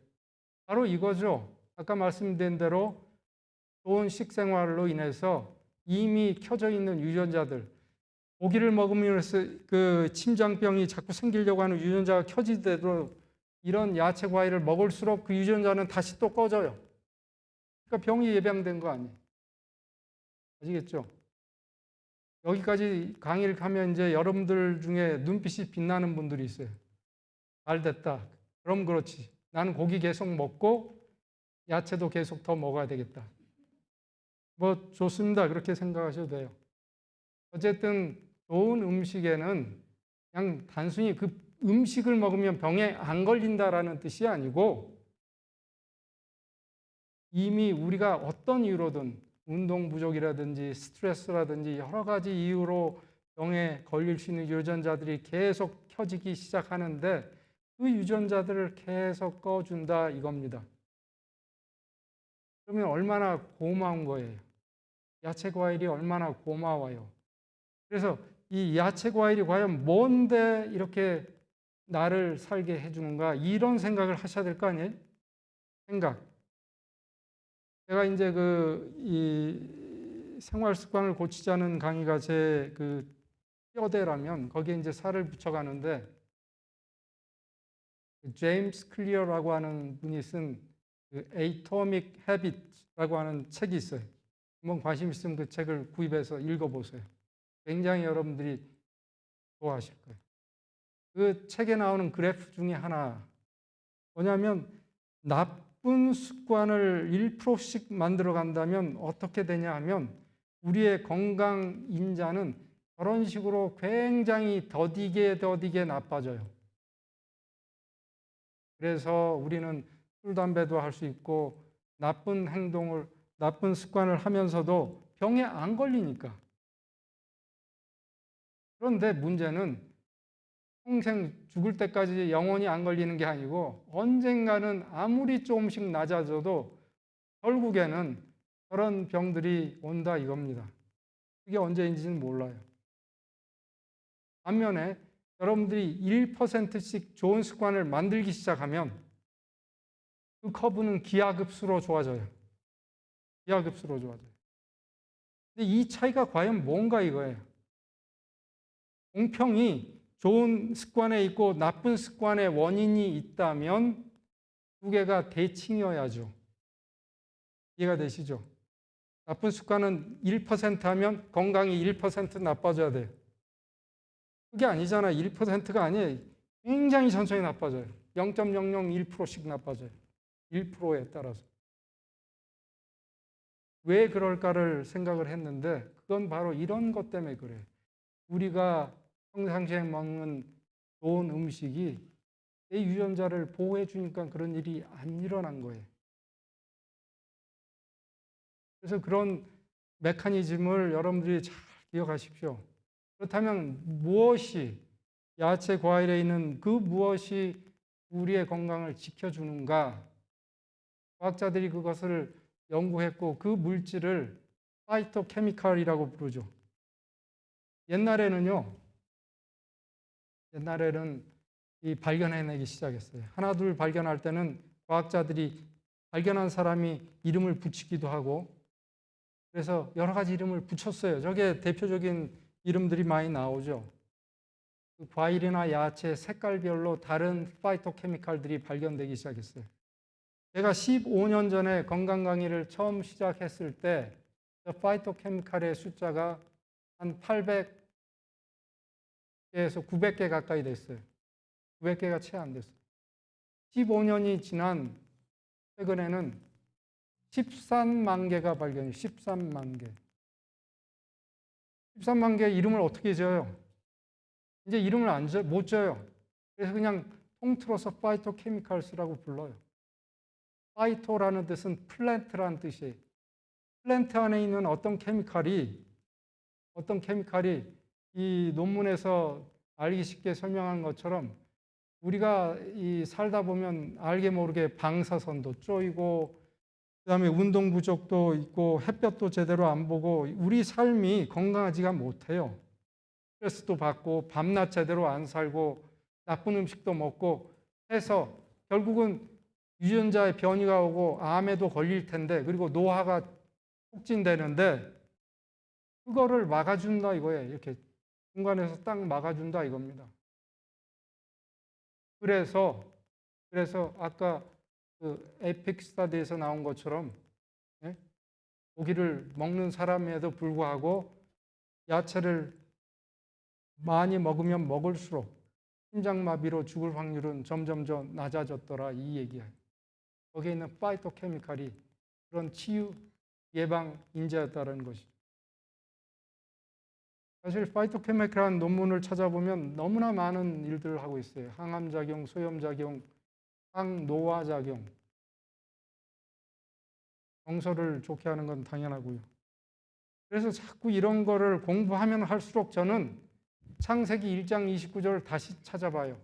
바로 이거죠. 아까 말씀드린 대로 좋은 식생활로 인해서 이미 켜져 있는 유전자들, 고기를 먹으면서 그 심장병이 자꾸 생기려고 하는 유전자가 켜지도록 이런 야채 과일을 먹을수록 그 유전자는 다시 또 꺼져요. 그러니까 병이 예방된 거 아니에요. 아시겠죠? 여기까지 강의를 하면 이제 여러분들 중에 눈빛이 빛나는 분들이 있어요. 잘 됐다. 그럼 그렇지. 나는 고기 계속 먹고 야채도 계속 더 먹어야 되겠다. 뭐 좋습니다. 그렇게 생각하셔도 돼요. 어쨌든 좋은 음식에는 그냥 단순히 그 음식을 먹으면 병에 안 걸린다라는 뜻이 아니고 이미 우리가 어떤 이유로든 운동 부족이라든지 스트레스라든지 여러 가지 이유로 병에 걸릴 수 있는 유전자들이 계속 켜지기 시작하는데 그 유전자들을 계속 꺼준다 이겁니다. 그러면 얼마나 고마운 거예요. 야채 과일이 얼마나 고마워요. 그래서 이 야채 과일이 과연 뭔데 이렇게 나를 살게 해주는가 이런 생각을 하셔야 될 거 아니에요? 생각. 제가 이제 이 생활 습관을 고치자는 강의가 제 뼈대라면 거기에 이제 살을 붙여가는데, 제임스 클리어라고 하는 분이 쓴 Atomic Habits라고 하는 책이 있어요. 한번 관심 있으면 그 책을 구입해서 읽어보세요. 굉장히 여러분들이 좋아하실 거예요. 그 책에 나오는 그래프 중에 하나 뭐냐면, 나쁜 습관을 1%씩 만들어 간다면 어떻게 되냐 하면, 우리의 건강 인자는 그런 식으로 굉장히 더디게 나빠져요. 그래서 우리는 술, 담배도 할 수 있고 나쁜 습관을 하면서도 병에 안 걸리니까. 그런데 문제는 평생 죽을 때까지 영원히 안 걸리는 게 아니고, 언젠가는 아무리 조금씩 낮아져도 결국에는 그런 병들이 온다 이겁니다. 그게 언제인지는 몰라요. 반면에 여러분들이 1%씩 좋은 습관을 만들기 시작하면 그 커브는 기하급수로 좋아져요. 기하급수로 좋아져요. 근데 이 차이가 과연 뭔가 이거예요. 공평히 좋은 습관에 있고 나쁜 습관의 원인이 있다면 두 개가 대칭이어야죠. 이해가 되시죠? 나쁜 습관은 1% 하면 건강이 1% 나빠져야 돼요. 그게 아니잖아요. 1%가 아니에요. 굉장히 천천히 나빠져요. 0.001%씩 나빠져요. 1%에 따라서. 왜 그럴까를 생각을 했는데, 그건 바로 이런 것 때문에 그래요. 우리가 평상시에 먹는 좋은 음식이 내 유전자를 보호해 주니까 그런 일이 안 일어난 거예요. 그래서 그런 메커니즘을 여러분들이 잘 기억하십시오. 그렇다면 무엇이, 야채, 과일에 있는 그 무엇이 우리의 건강을 지켜주는가? 과학자들이 그것을 연구했고, 그 물질을 파이토케미칼이라고 부르죠. 옛날에는 이 발견해내기 시작했어요. 하나 둘 발견할 때는 과학자들이 발견한 사람이 이름을 붙이기도 하고, 그래서 여러 가지 이름을 붙였어요. 저게 대표적인 이름들이 많이 나오죠. 그 과일이나 야채 색깔별로 다른 파이토케미칼들이 발견되기 시작했어요. 제가 15년 전에 건강 강의를 처음 시작했을 때 파이토케미칼의 숫자가 한 800에서 900개 가까이 됐어요. 900개가 채 안 됐어요. 15년이 지난 최근에는 13만 개가 발견이, 13만 개. 13만 개 이름을 어떻게 지어요? 이제 이름을 못 지어요. 그래서 그냥 통틀어서 파이토케미칼스라고 불러요. 파이토라는 뜻은 플랜트라는 뜻이에요. 플랜트 안에 있는 어떤 케미칼이 이 논문에서 알기 쉽게 설명한 것처럼, 우리가 살다 보면 알게 모르게 방사선도 쪼이고, 그다음에 운동 부족도 있고, 햇볕도 제대로 안 보고, 우리 삶이 건강하지가 못해요. 스트레스도 받고, 밤낮 제대로 안 살고, 나쁜 음식도 먹고 해서 결국은 유전자의 변이가 오고 암에도 걸릴 텐데, 그리고 노화가 촉진되는데, 그거를 막아준다 이거예요. 이렇게 중간에서 딱 막아준다 이겁니다. 그래서 아까 그 에픽 스터디에서 나온 것처럼, 고기를 먹는 사람에도 불구하고 야채를 많이 먹으면 먹을수록 심장마비로 죽을 확률은 점점 더 낮아졌더라, 이 얘기예요. 거기에 있는 파이토케미칼이 그런 치유 예방 인자였다는 것이죠. 사실 파이토케미칼한 논문을 찾아보면 너무나 많은 일들을 하고 있어요. 항암작용, 소염작용, 항노화작용. 정서를 좋게 하는 건 당연하고요. 그래서 자꾸 이런 거를 공부하면 할수록 저는 창세기 1장 29절을 다시 찾아봐요.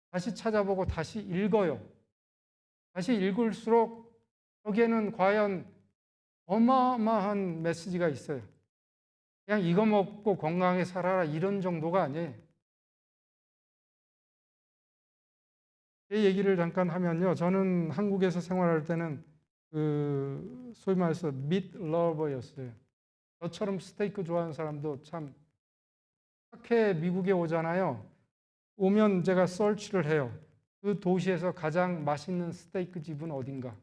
다시 찾아보고 다시 읽어요. 다시 읽을수록 거기에는 과연 어마어마한 메시지가 있어요. 그냥 이거 먹고 건강하게 살아라 이런 정도가 아니에요. 제 얘기를 잠깐 하면요. 저는 한국에서 생활할 때는 그 소위 말해서 밋 러버였어요. 저처럼 스테이크 좋아하는 사람도 참 학회 미국에 오잖아요. 오면 제가 서치를 해요. 그 도시에서 가장 맛있는 스테이크 집은 어딘가.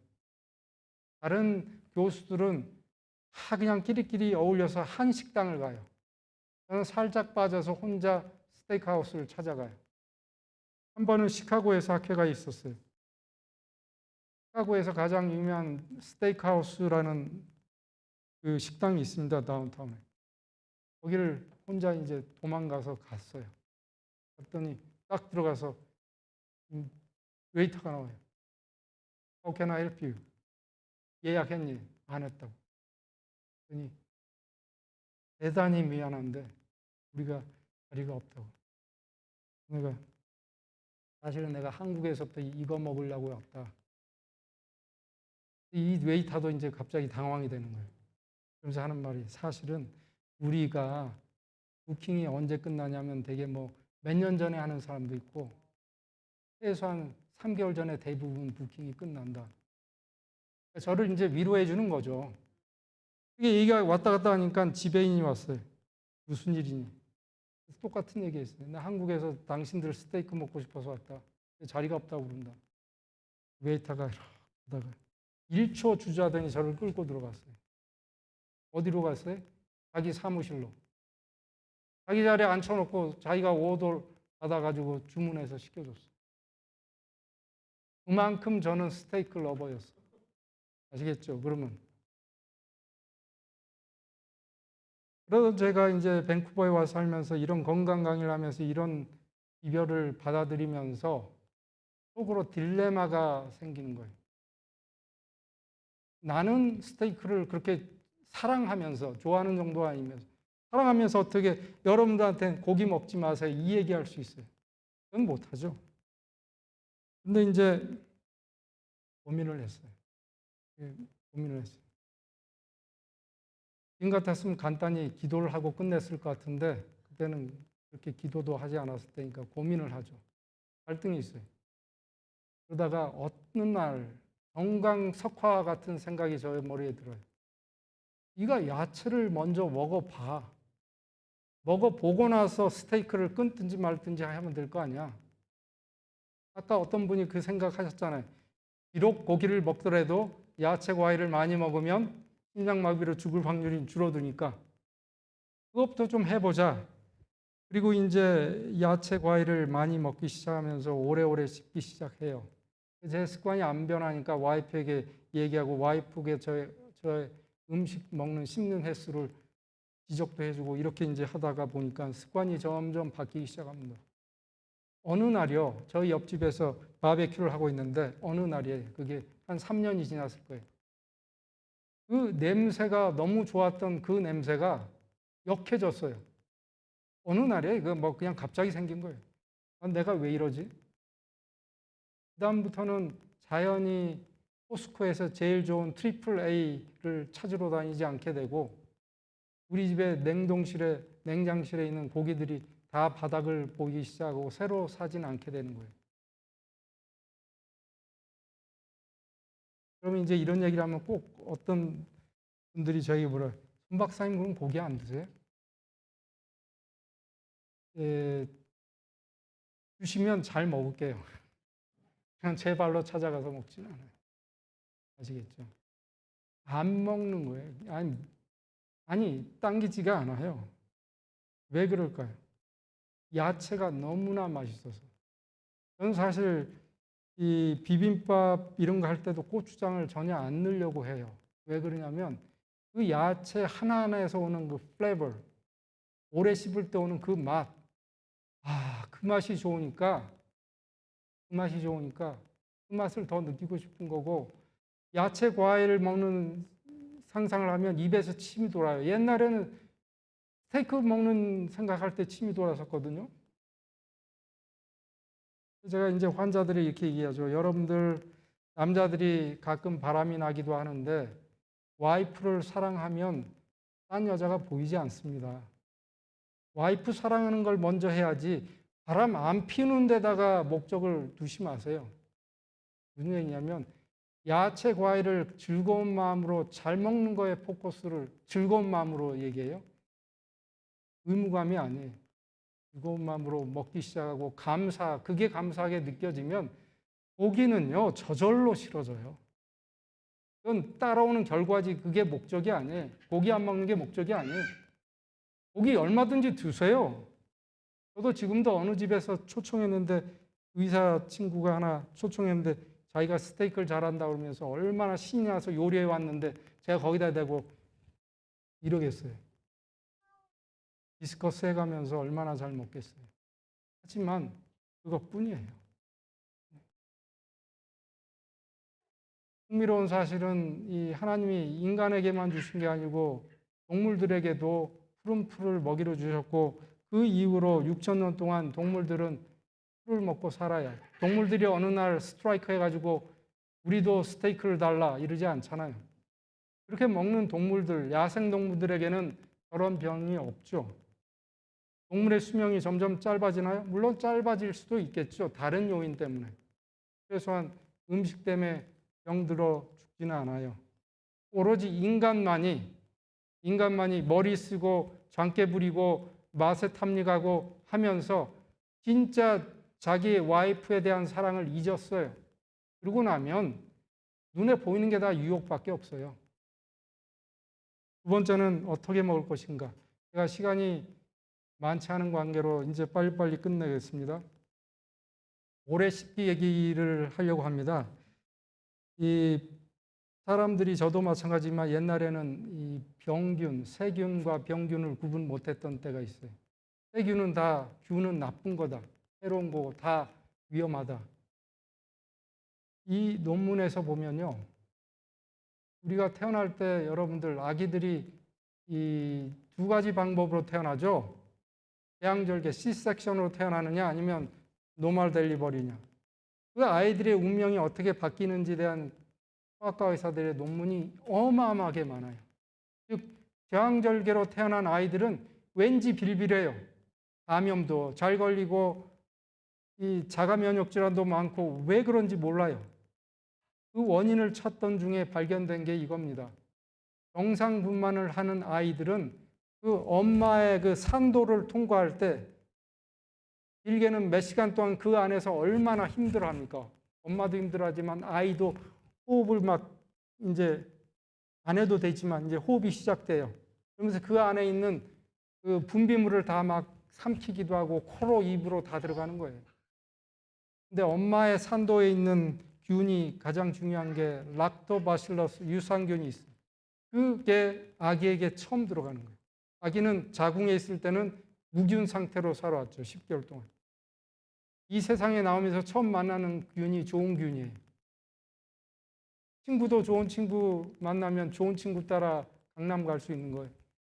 다른 교수들은 다 그냥 끼리끼리 어울려서 한 식당을 가요. 저는 살짝 빠져서 혼자 스테이크 하우스를 찾아가요. 한 번은 시카고에서 학회가 있었어요. 시카고에서 가장 유명한 스테이크 하우스라는 그 식당이 있습니다. 다운타운에. 거기를 혼자 이제 도망가서 갔어요. 갔더니 딱 들어가서 웨이터가 나와요. How can I help you? 예약했니? 안 했다고. 그랬더니 대단히 미안한데 우리가 자리가 없다고. 내가 사실은 내가 한국에서부터 이거 먹으려고 왔다. 이 웨이터도 이제 갑자기 당황이 되는 거예요. 그러면서 하는 말이 사실은 우리가 부킹이 언제 끝나냐면 되게 뭐 몇 년 전에 하는 사람도 있고 최소한 3개월 전에 대부분 부킹이 끝난다. 저를 이제 위로해 주는 거죠. 이게 얘기가 왔다 갔다 하니까 지배인이 왔어요. 무슨 일이니? 똑같은 얘기 했어요. 나 한국에서 당신들 스테이크 먹고 싶어서 왔다. 자리가 없다고 그런다. 웨이터가 이러다가 1초 주저하더니 저를 끌고 들어갔어요. 어디로 갔어요? 자기 사무실로. 자기 자리에 앉혀놓고 자기가 오더 받아가지고 주문해서 시켜줬어요. 그만큼 저는 스테이크 러버였어요. 아시겠죠? 그러면. 그래서 제가 이제 밴쿠버에 와서 살면서 이런 건강 강의를 하면서 이런 이별을 받아들이면서 속으로 딜레마가 생기는 거예요. 나는 스테이크를 그렇게 사랑하면서 좋아하는 정도 아니면서 사랑하면서 어떻게 여러분들한테 고기 먹지 마세요 이 얘기할 수 있어요? 그건 못하죠. 근데 이제 고민을 했어요. 고민을 했어요. 지금 같았으면 간단히 기도를 하고 끝냈을 것 같은데 그때는 그렇게 기도도 하지 않았을 때니까 고민을 하죠. 갈등이 있어요. 그러다가 어느 날 정광석화 같은 생각이 저의 머리에 들어요. 네가 야채를 먼저 먹어봐. 먹어보고 나서 스테이크를 끊든지 말든지 하면 될 거 아니야. 아까 어떤 분이 그 생각하셨잖아요. 비록 고기를 먹더라도 야채 과일을 많이 먹으면 심장마비로 죽을 확률이 줄어드니까 그것부터 좀 해보자. 그리고 이제 야채 과일을 많이 먹기 시작하면서 오래오래 씹기 시작해요. 제 습관이 안 변하니까 와이프에게 얘기하고 와이프에게 저의 음식 먹는 씹는 횟수를 지적도 해주고 이렇게 이제 하다가 보니까 습관이 점점 바뀌기 시작합니다. 어느 날이요, 저희 옆집에서 바베큐를 하고 있는데 어느 날이에요. 그게 한 3년이 지났을 거예요. 그 냄새가 너무 좋았던 그 냄새가 역해졌어요. 어느 날이에요. 그 뭐 그냥 갑자기 생긴 거예요. 내가 왜 이러지? 그다음부터는 자연히 포스코에서 제일 좋은 트리플 A를 찾으러 다니지 않게 되고 우리 집에 냉동실에 냉장실에 있는 고기들이 다 바닥을 보기 시작하고 새로 사진 않게 되는 거예요. 그러면 이제 이런 얘기를 하면 꼭 어떤 분들이 저에게 물어요. 손 박사님 그럼 고기 안 드세요? 예, 주시면 잘 먹을게요. 그냥 제 발로 찾아가서 먹지는 않아요. 아시겠죠? 안 먹는 거예요. 아니 당기지가 않아요. 왜 그럴까요? 야채가 너무나 맛있어서. 저는 사실 이 비빔밥 이런 거 할 때도 고추장을 전혀 안 넣으려고 해요. 왜 그러냐면 그 야채 하나하나에서 오는 그 플레이버, 오래 씹을 때 오는 그 맛, 그 맛이 좋으니까 그 맛을 더 느끼고 싶은 거고 야채 과일을 먹는 상상을 하면 입에서 침이 돌아요. 옛날에는 스테이크 먹는 생각할 때 침이 돌았었거든요. 제가 이제 환자들이 이렇게 얘기하죠. 여러분들 남자들이 가끔 바람이 나기도 하는데 와이프를 사랑하면 딴 여자가 보이지 않습니다. 와이프 사랑하는 걸 먼저 해야지 바람 안 피우는 데다가 목적을 두지 마세요. 무슨 얘기냐면 야채 과일을 즐거운 마음으로 잘 먹는 거에 포커스를 즐거운 마음으로 얘기해요. 의무감이 아니에요. 즐거운 마음으로 먹기 시작하고 그게 감사하게 느껴지면 고기는요 저절로 싫어져요. 그건 따라오는 결과지 그게 목적이 아니에요. 고기 안 먹는 게 목적이 아니에요. 고기 얼마든지 드세요. 저도 지금도 어느 집에서 초청했는데 의사 친구가 하나 초청했는데 자기가 스테이크를 잘한다 그러면서 얼마나 신이 나서 요리해 왔는데 제가 거기다 대고 이러겠어요. 디스커스 해가면서 얼마나 잘 먹겠어요. 하지만 그것뿐이에요. 흥미로운 사실은 이 하나님이 인간에게만 주신 게 아니고 동물들에게도 푸른 풀을 먹이로 주셨고 그 이후로 6천 년 동안 동물들은 풀을 먹고 살아야 동물들이 어느 날 스트라이크 해가지고 우리도 스테이크를 달라 이러지 않잖아요. 그렇게 먹는 동물들, 야생 동물들에게는 그런 병이 없죠. 동물의 수명이 점점 짧아지나요? 물론 짧아질 수도 있겠죠. 다른 요인 때문에. 최소한 음식 때문에 병들어 죽지는 않아요. 오로지 인간만이 머리 쓰고 장깨 부리고 맛에 탐닉하고 하면서 진짜 자기의 와이프에 대한 사랑을 잊었어요. 그러고 나면 눈에 보이는 게 다 유혹밖에 없어요. 두 번째는 어떻게 먹을 것인가. 제가 시간이 많지 않은 관계로 이제 빨리빨리 끝내겠습니다. 오래 씹기 얘기를 하려고 합니다. 이 사람들이 저도 마찬가지지만 옛날에는 이 병균, 세균과 병균을 구분 못했던 때가 있어요. 세균은 다 균은 나쁜 거다, 해로운 거고 다 위험하다. 이 논문에서 보면요, 우리가 태어날 때 여러분들 아기들이 이 두 가지 방법으로 태어나죠. 대양절개 C섹션으로 태어나느냐 아니면 노멀 델리버리냐. 그 아이들의 운명이 어떻게 바뀌는지에 대한 소아과 의사들의 논문이 어마어마하게 많아요. 즉 대양절개로 태어난 아이들은 왠지 빌빌해요. 감염도 잘 걸리고 이 자가 면역 질환도 많고 왜 그런지 몰라요. 그 원인을 찾던 중에 발견된 게 이겁니다. 정상분만을 하는 아이들은 그 엄마의 그 산도를 통과할 때 길게는 몇 시간 동안 그 안에서 얼마나 힘들어합니까? 엄마도 힘들어하지만 아이도 호흡을 막 이제 안 해도 되지만 이제 호흡이 시작돼요. 그러면서 그 안에 있는 그 분비물을 다 막 삼키기도 하고 코로 입으로 다 들어가는 거예요. 근데 엄마의 산도에 있는 균이 가장 중요한 게 락토바실러스 유산균이 있어요. 그게 아기에게 처음 들어가는 거예요. 아기는 자궁에 있을 때는 무균 상태로 살아왔죠. 10개월 동안. 이 세상에 나오면서 처음 만나는 균이 좋은 균이에요. 친구도 좋은 친구 만나면 좋은 친구 따라 강남 갈 수 있는 거예요.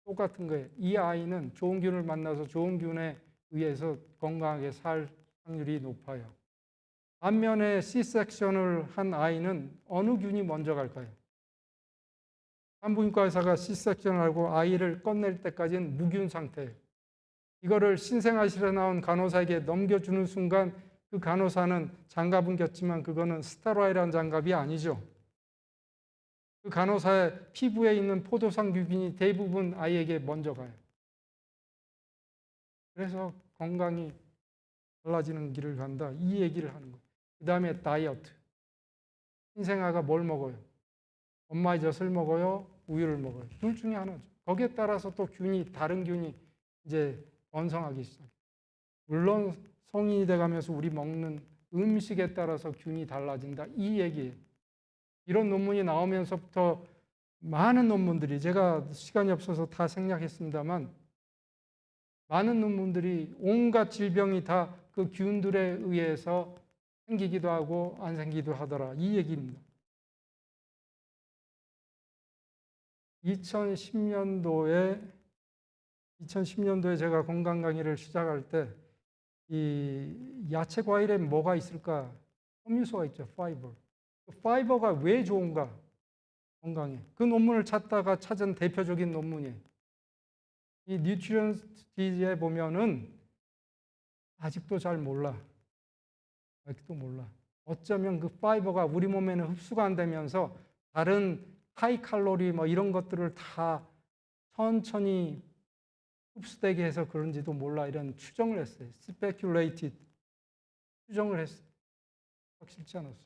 똑같은 거예요. 이 아이는 좋은 균을 만나서 좋은 균에 의해서 건강하게 살 확률이 높아요. 반면에 C섹션을 한 아이는 어느 균이 먼저 갈까요? 산부인과 의사가 C섹션을 하고 아이를 꺼낼 때까지는 무균 상태예요. 이거를 신생아실에 나온 간호사에게 넘겨주는 순간 그 간호사는 장갑은 꼈지만 그거는 스테로이드라는 장갑이 아니죠. 그 간호사의 피부에 있는 포도상 유균이 대부분 아이에게 먼저 가요. 그래서 건강이 달라지는 길을 간다. 이 얘기를 하는 거예요. 그 다음에 다이어트. 신생아가 뭘 먹어요? 엄마의 젖을 먹어요? 우유를 먹어요? 둘 중에 하나죠. 거기에 따라서 또 다른 균이 이제 번성하기 시작해요. 물론 성인이 돼가면서 우리 먹는 음식에 따라서 균이 달라진다. 이 얘기예요. 이런 논문이 나오면서부터 많은 논문들이 제가 시간이 없어서 다 생략했습니다만 많은 논문들이 온갖 질병이 다 그 균들에 의해서 생기기도 하고 안 생기기도 하더라. 이 얘기입니다. 2010년도에 제가 건강 강의를 시작할 때 이 야채 과일에 뭐가 있을까? 섬유소가 있죠. 파이버. 파이버가 왜 좋은가? 건강에. 그 논문을 찾다가 찾은 대표적인 논문이에요. 이 뉴트리언스에 보면은 아직도 잘 몰라. 아직도 몰라. 어쩌면 그 파이버가 우리 몸에는 흡수가 안 되면서 다른 하이 칼로리 뭐 이런 것들을 다 천천히 흡수되게 해서 그런지도 몰라, 이런 추정을 했어요. speculated, 추정을 했어요. 확실치 않았어요.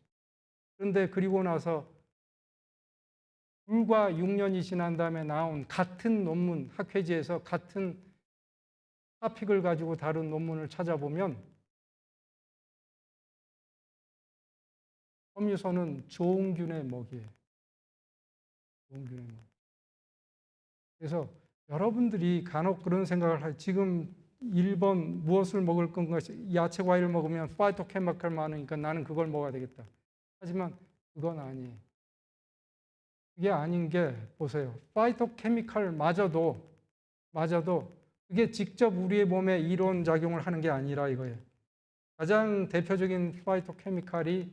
그런데 그리고 나서 불과 6년이 지난 다음에 나온 같은 논문, 학회지에서 같은 토픽을 가지고 다룬 논문을 찾아보면 섬유소는 좋은 균의 먹이에요. 좋은 균의 먹이. 그래서 여러분들이 간혹 그런 생각을 할, 지금 1번 무엇을 먹을 건가, 야채 과일을 먹으면 파이토케미칼 많으니까 나는 그걸 먹어야 되겠다. 하지만 그건 아니에요. 그게 아닌 게, 보세요. 파이토케미칼 마저도 그게 직접 우리의 몸에 이론 작용을 하는 게 아니라 이거예요. 가장 대표적인 파이토케미칼이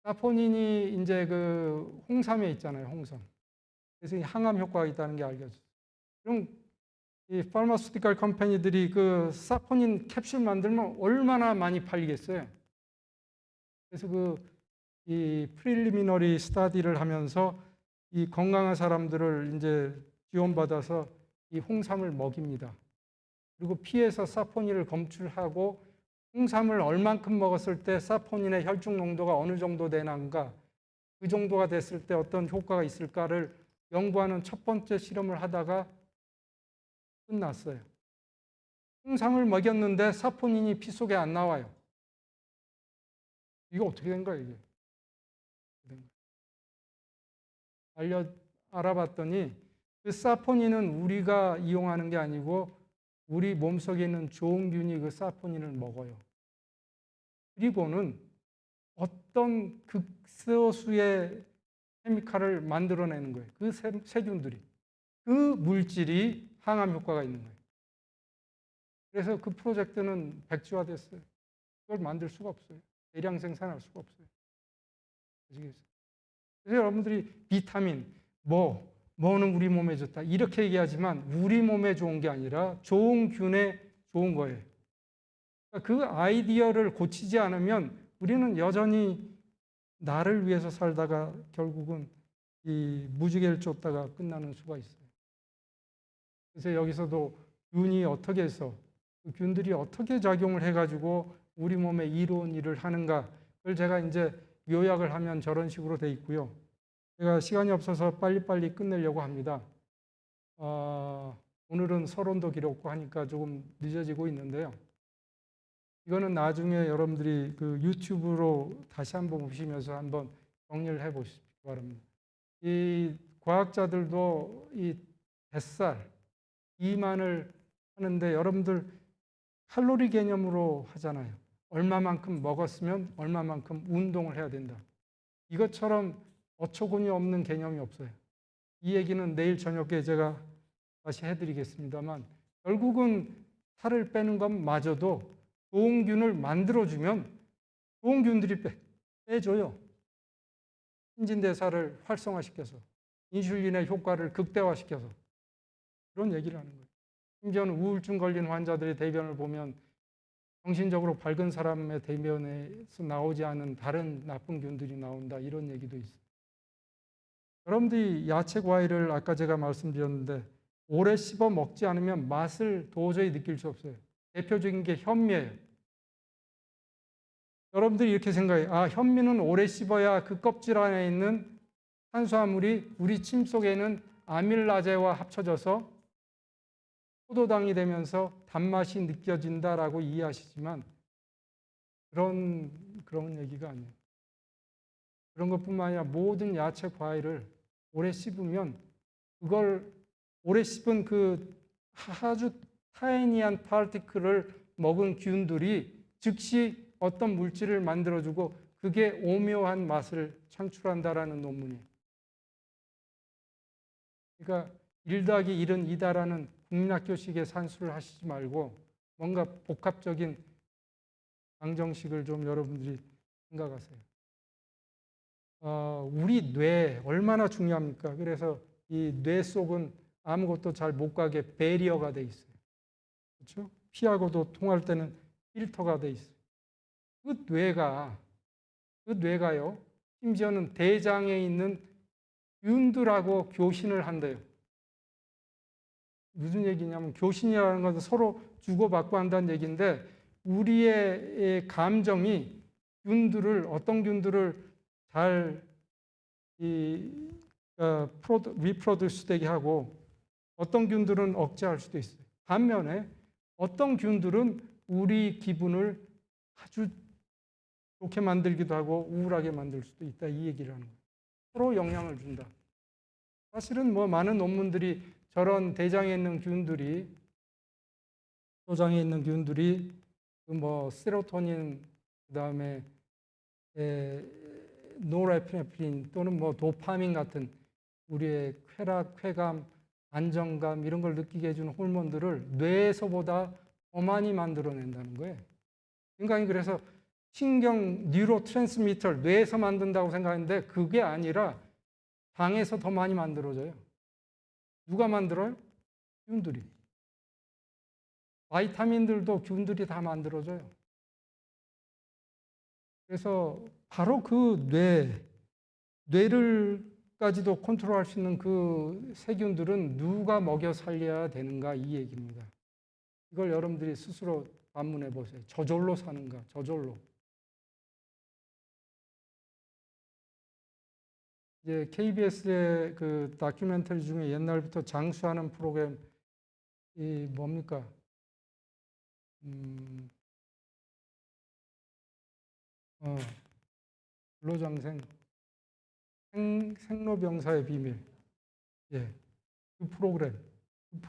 사포닌이 이제 그 홍삼에 있잖아요, 홍삼. 그래서 항암 효과가 있다는 게 알려졌어요. 그럼 이 파마스티컬 컴퍼니들이 그 사포닌 캡슐 만들면 얼마나 많이 팔리겠어요? 그래서 이 프릴리미너리 스타디를 하면서 이 건강한 사람들을 이제 지원받아서 이 홍삼을 먹입니다. 그리고 피에서 사포닌을 검출하고 홍삼을 얼만큼 먹었을 때 사포닌의 혈중 농도가 어느 정도 되는가, 그 정도가 됐을 때 어떤 효과가 있을까를 연구하는 첫 번째 실험을 하다가 끝났어요. 홍삼을 먹였는데 사포닌이 피 속에 안 나와요. 이거 어떻게 된 거예요, 이게? 알아봤더니 그 사포닌은 우리가 이용하는 게 아니고 우리 몸속에 있는 좋은 균이 그 사포닌을 먹어요. 그리고는 어떤 극소수의 케미칼을 만들어내는 거예요. 그 세균들이. 그 물질이 항암 효과가 있는 거예요. 그래서 그 프로젝트는 백지화됐어요. 그걸 만들 수가 없어요. 대량 생산할 수가 없어요. 아시겠어요? 그래서 여러분들이 비타민, 뭐는 우리 몸에 좋다 이렇게 얘기하지만 우리 몸에 좋은 게 아니라 좋은 균에 좋은 거예요. 그 아이디어를 고치지 않으면 우리는 여전히 나를 위해서 살다가 결국은 이 무지개를 쫓다가 끝나는 수가 있어요. 그래서 여기서도 균이 어떻게 해서, 그 균들이 어떻게 작용을 해가지고 우리 몸에 이로운 일을 하는가, 그걸 제가 이제 요약을 하면 저런 식으로 돼 있고요. 제가 시간이 없어서 빨리빨리 끝내려고 합니다. 오늘은 서론도 길었고 하니까 조금 늦어지고 있는데요. 이거는 나중에 여러분들이 그 유튜브로 다시 한번 보시면서 한번 정리를 해 보시기 바랍니다. 이 과학자들도 이 뱃살, 비만을 하는데 여러분들 칼로리 개념으로 하잖아요. 얼마만큼 먹었으면 얼마만큼 운동을 해야 된다. 이것처럼 어처구니 없는 개념이 없어요. 이 얘기는 내일 저녁에 제가 다시 해드리겠습니다만, 결국은 살을 빼는 것마저도 좋은 균을 만들어주면 좋은 균들이 빼줘요. 신진대사를 활성화시켜서 인슐린의 효과를 극대화시켜서 그런 얘기를 하는 거예요. 심지어는 우울증 걸린 환자들의 대변을 보면 정신적으로 밝은 사람의 대변에서 나오지 않은 다른 나쁜 균들이 나온다, 이런 얘기도 있어요. 여러분들이 야채 과일을 아까 제가 말씀드렸는데 오래 씹어 먹지 않으면 맛을 도저히 느낄 수 없어요. 대표적인 게 현미예요. 여러분들이 이렇게 생각해요. 현미는 오래 씹어야 그 껍질 안에 있는 탄수화물이 우리 침 속에 있는 아밀라제와 합쳐져서 포도당이 되면서 단맛이 느껴진다라고 이해하시지만 그런 얘기가 아니에요. 그런 것뿐만 아니라 모든 야채 과일을 오래 씹으면 그걸 오래 씹은 그 아주 타이니한 파티클을 먹은 균들이 즉시 어떤 물질을 만들어주고 그게 오묘한 맛을 창출한다라는 논문이에요. 그러니까 1 더하기 1은 2다라는 국민학교식의 산수를 하시지 말고 뭔가 복합적인 방정식을 좀 여러분들이 생각하세요. 우리 뇌 얼마나 중요합니까? 그래서 이 뇌 속은 아무것도 잘 못 가게 배리어가 돼 있어요. 그렇죠? 피하고도 통할 때는 필터가 돼 있어요. 그 뇌가요. 심지어는 대장에 있는 균들하고 교신을 한대요. 무슨 얘기냐면 교신이라는 것은 서로 주고받고 한다는 얘기인데 우리의 감정이 어떤 균들을 잘 리프로듀스 되게 하고 어떤 균들은 억제할 수도 있어요. 반면에 어떤 균들은 우리 기분을 아주 좋게 만들기도 하고 우울하게 만들 수도 있다. 이 얘기를 하는 거예요. 서로 영향을 준다. 사실은 뭐 많은 논문들이 저런 대장에 있는 균들이 소장에 있는 균들이 뭐 세로토닌 그다음에 노르에피네프린 또는 뭐 도파민 같은 우리의 쾌락, 쾌감, 안정감 이런 걸 느끼게 해주는 호르몬들을 뇌에서보다 더 많이 만들어낸다는 거예요. 인간이 그래서 신경 뉴로 트랜스미터를 뇌에서 만든다고 생각하는데 그게 아니라 장에서 더 많이 만들어져요. 누가 만들어요? 균들이. 바이타민들도 균들이 다 만들어져요. 그래서 바로 그 뇌를까지도 컨트롤할 수 있는 그 세균들은 누가 먹여 살려야 되는가 이 얘기입니다. 이걸 여러분들이 스스로 반문해 보세요. 저절로 사는가? 저절로. 이제 KBS의 그 다큐멘터리 중에 옛날부터 장수하는 프로그램이 뭡니까? 불로장생 생로병사의 비밀. 예. 그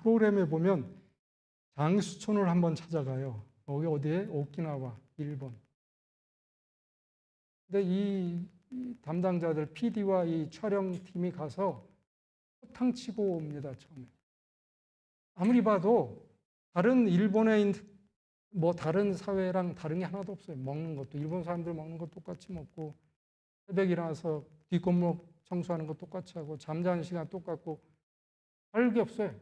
프로그램에 보면 장수촌을 한번 찾아가요. 거기 어디에? 오키나와, 일본. 근데 이 담당자들, PD와 이 촬영팀이 가서 호탕 치고 옵니다, 처음에. 아무리 봐도 다른 일본의 뭐 다른 사회랑 다른 게 하나도 없어요. 먹는 것도 일본 사람들 먹는 거 똑같이 먹고 새벽에 일어나서 뒷골목 청소하는 거 똑같이 하고 잠자는 시간 똑같고 다를 게 없어요.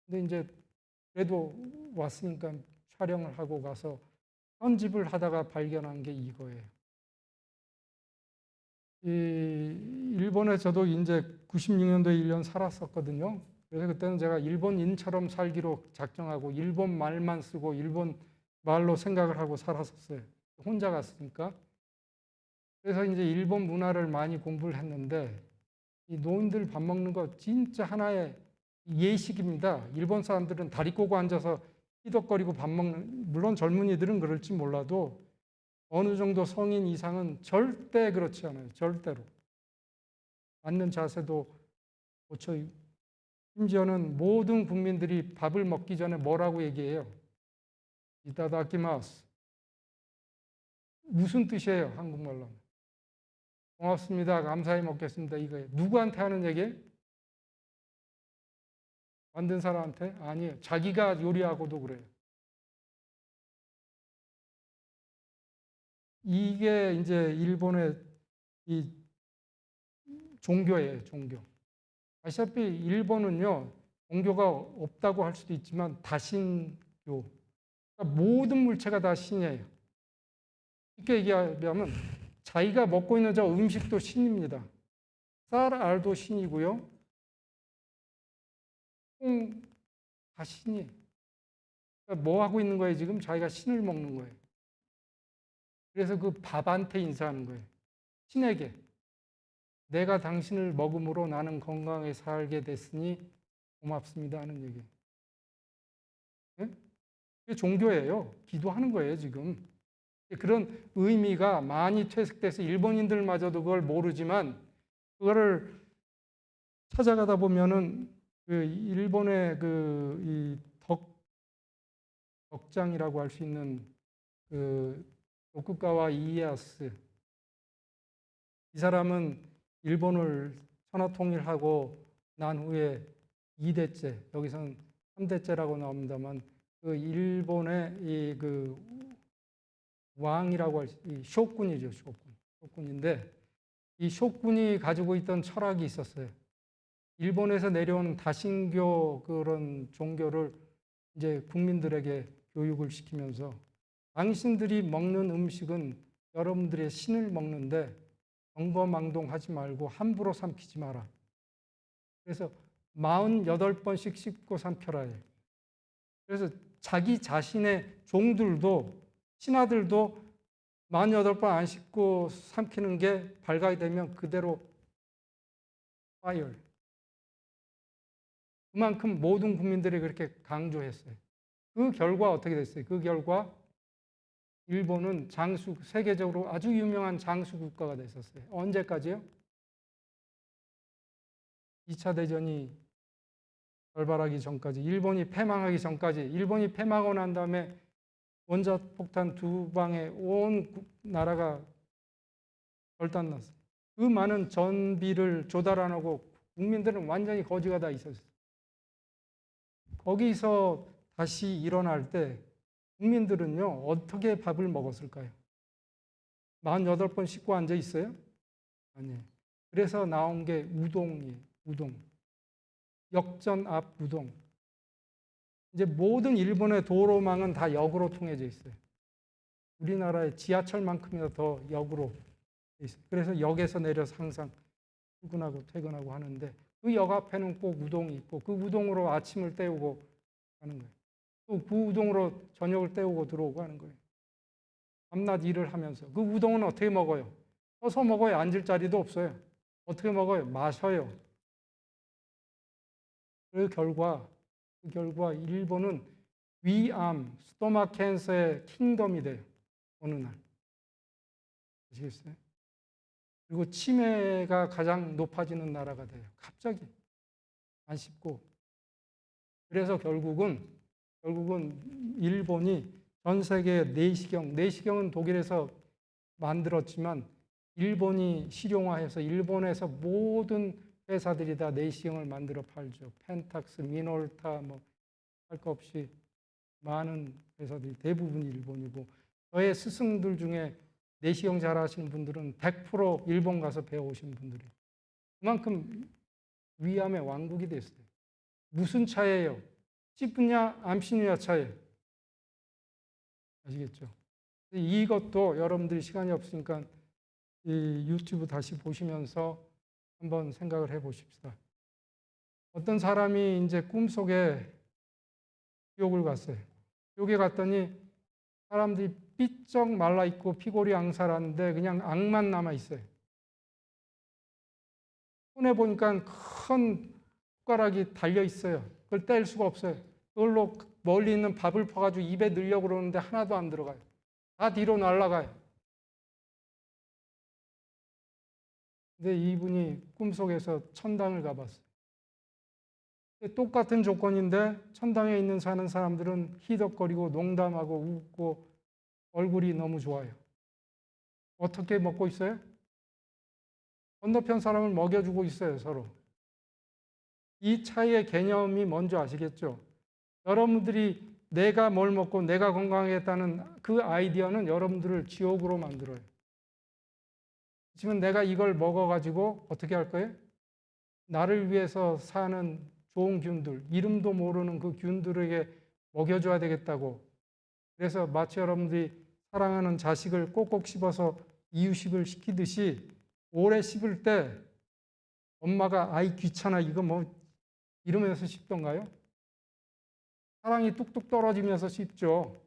근데 이제 그래도 왔으니까 촬영을 하고 가서 편집을 하다가 발견한 게 이거예요. 일본에 저도 이제 96년도에 1년 살았었거든요. 그래서 그때는 제가 일본인처럼 살기로 작정하고 일본 말만 쓰고 일본 말로 생각을 하고 살았었어요. 혼자 갔으니까. 그래서 이제 일본 문화를 많이 공부를 했는데 이 노인들 밥 먹는 거 진짜 하나의 예식입니다. 일본 사람들은 다리 꼬고 앉아서 희덕거리고 밥 먹는, 물론 젊은이들은 그럴지 몰라도 어느 정도 성인 이상은 절대 그렇지 않아요. 절대로. 앉는 자세도 고쳐. 심지어는 모든 국민들이 밥을 먹기 전에 뭐라고 얘기해요? 이타다키마스. 무슨 뜻이에요? 한국말로. 고맙습니다. 감사히 먹겠습니다. 이거예요. 누구한테 하는 얘기예요? 만든 사람한테? 아니에요. 자기가 요리하고도 그래요. 이게 이제 일본의 이 종교예요, 종교. 아시다시피 일본은요, 종교가 없다고 할 수도 있지만 다신교. 그러니까 모든 물체가 다 신이에요. 쉽게 얘기하면 자기가 먹고 있는 저 음식도 신입니다. 쌀, 알도 신이고요. 콩 다 신이에요. 그러니까 뭐 하고 있는 거예요, 지금? 자기가 신을 먹는 거예요. 그래서 그 밥한테 인사하는 거예요. 신에게. 내가 당신을 먹음으로 나는 건강하게 살게 됐으니 고맙습니다 하는 얘기예요. 네? 그게 종교예요. 기도하는 거예요, 지금. 그런 의미가 많이 퇴색돼서 일본인들마저도 그걸 모르지만 그거를 찾아가다 보면은 그 일본의 그 이 덕장이라고 할 수 있는 그 도쿠가와 이에야스, 이 사람은 일본을 천하통일하고 난 후에 2대째, 여기서는 3대째라고 나옵니다만 그 일본의 이 그 왕이라고 할 이 쇼군이죠, 쇼군인데 이 쇼군이 가지고 있던 철학이 있었어요. 일본에서 내려오는 다신교 그런 종교를 이제 국민들에게 교육을 시키면서 당신들이 먹는 음식은 여러분들의 신을 먹는데 경거망동하지 말고 함부로 삼키지 마라. 그래서 48번씩 씹고 삼켜라 해요. 그래서 자기 자신의 종들도 신하들도 48번 안 씹고 삼키는 게 발각되면 그대로 파이어. 그만큼 모든 국민들이 그렇게 강조했어요. 그 결과 어떻게 됐어요? 그 결과 일본은 세계적으로 아주 유명한 장수 국가가 됐었어요. 언제까지요? 2차 대전이 발발하기 전까지, 일본이 패망하기 전까지. 일본이 패망하고 난 다음에 원자폭탄 2방에 온 나라가 결단났어요. 그 많은 전비를 조달 안 하고 국민들은 완전히 거지가 다 있었어요. 거기서 다시 일어날 때 국민들은요, 어떻게 밥을 먹었을까요? 48번 씻고 앉아 있어요? 아니에요. 그래서 나온 게 우동이에요. 우동. 역전 앞 우동. 이제 모든 일본의 도로망은 다 역으로 통해져 있어요. 우리나라의 지하철만큼이나 더 역으로 있어요. 그래서 역에서 내려서 항상 출근하고 퇴근하고 하는데 그 역 앞에는 꼭 우동이 있고 그 우동으로 아침을 때우고 하는 거예요. 또 그 우동으로 저녁을 때우고 들어오고 하는 거예요. 밤낮 일을 하면서. 그 우동은 어떻게 먹어요? 서서 먹어요. 앉을 자리도 없어요. 어떻게 먹어요? 마셔요. 그 결과 일본은 위암, 스토막 캔서의 킹덤이 돼요. 어느 날. 아시겠어요? 그리고 치매가 가장 높아지는 나라가 돼요. 갑자기. 안 씹고. 그래서 결국은 일본이 전 세계 내시경은 독일에서 만들었지만 일본이 실용화해서 일본에서 모든 회사들이 다 내시경을 만들어 팔죠. 펜탁스, 미놀타 뭐 할 거 없이 많은 회사들이 대부분 일본이고 저의 스승들 중에 내시경 잘하시는 분들은 100% 일본 가서 배워오신 분들이에요. 그만큼 위암의 왕국이 됐어요. 무슨 차예요? 씹느냐 안 씹느냐 차예요. 아시겠죠? 이것도 여러분들이 시간이 없으니까 이 유튜브 다시 보시면서 한번 생각을 해 보십시다. 어떤 사람이 이제 꿈속에 지옥을 갔어요. 지옥에 갔더니 사람들이 삐쩍 말라 있고 피골이 앙살하는데 그냥 악만 남아 있어요. 손에 보니까 큰 숟가락이 달려 있어요. 그걸 뗄 수가 없어요. 그걸로 멀리 있는 밥을 퍼가지고 입에 넣으려고 그러는데 하나도 안 들어가요. 다 뒤로 날아가요. 근데 이분이 꿈속에서 천당을 가봤어요. 똑같은 조건인데 천당에 사는 사람들은 희덕거리고 농담하고 웃고 얼굴이 너무 좋아요. 어떻게 먹고 있어요? 건너편 사람을 먹여주고 있어요, 서로. 이 차이의 개념이 뭔지 아시겠죠? 여러분들이 내가 뭘 먹고 내가 건강하겠다는 그 아이디어는 여러분들을 지옥으로 만들어요. 지금 내가 이걸 먹어가지고 어떻게 할 거예요? 나를 위해서 사는 좋은 균들, 이름도 모르는 그 균들에게 먹여줘야 되겠다고. 그래서 마치 여러분들이 사랑하는 자식을 꼭꼭 씹어서 이유식을 시키듯이 오래 씹을 때 엄마가 아이 귀찮아 이거 뭐 이러면서 씹던가요? 사랑이 뚝뚝 떨어지면서 씹죠.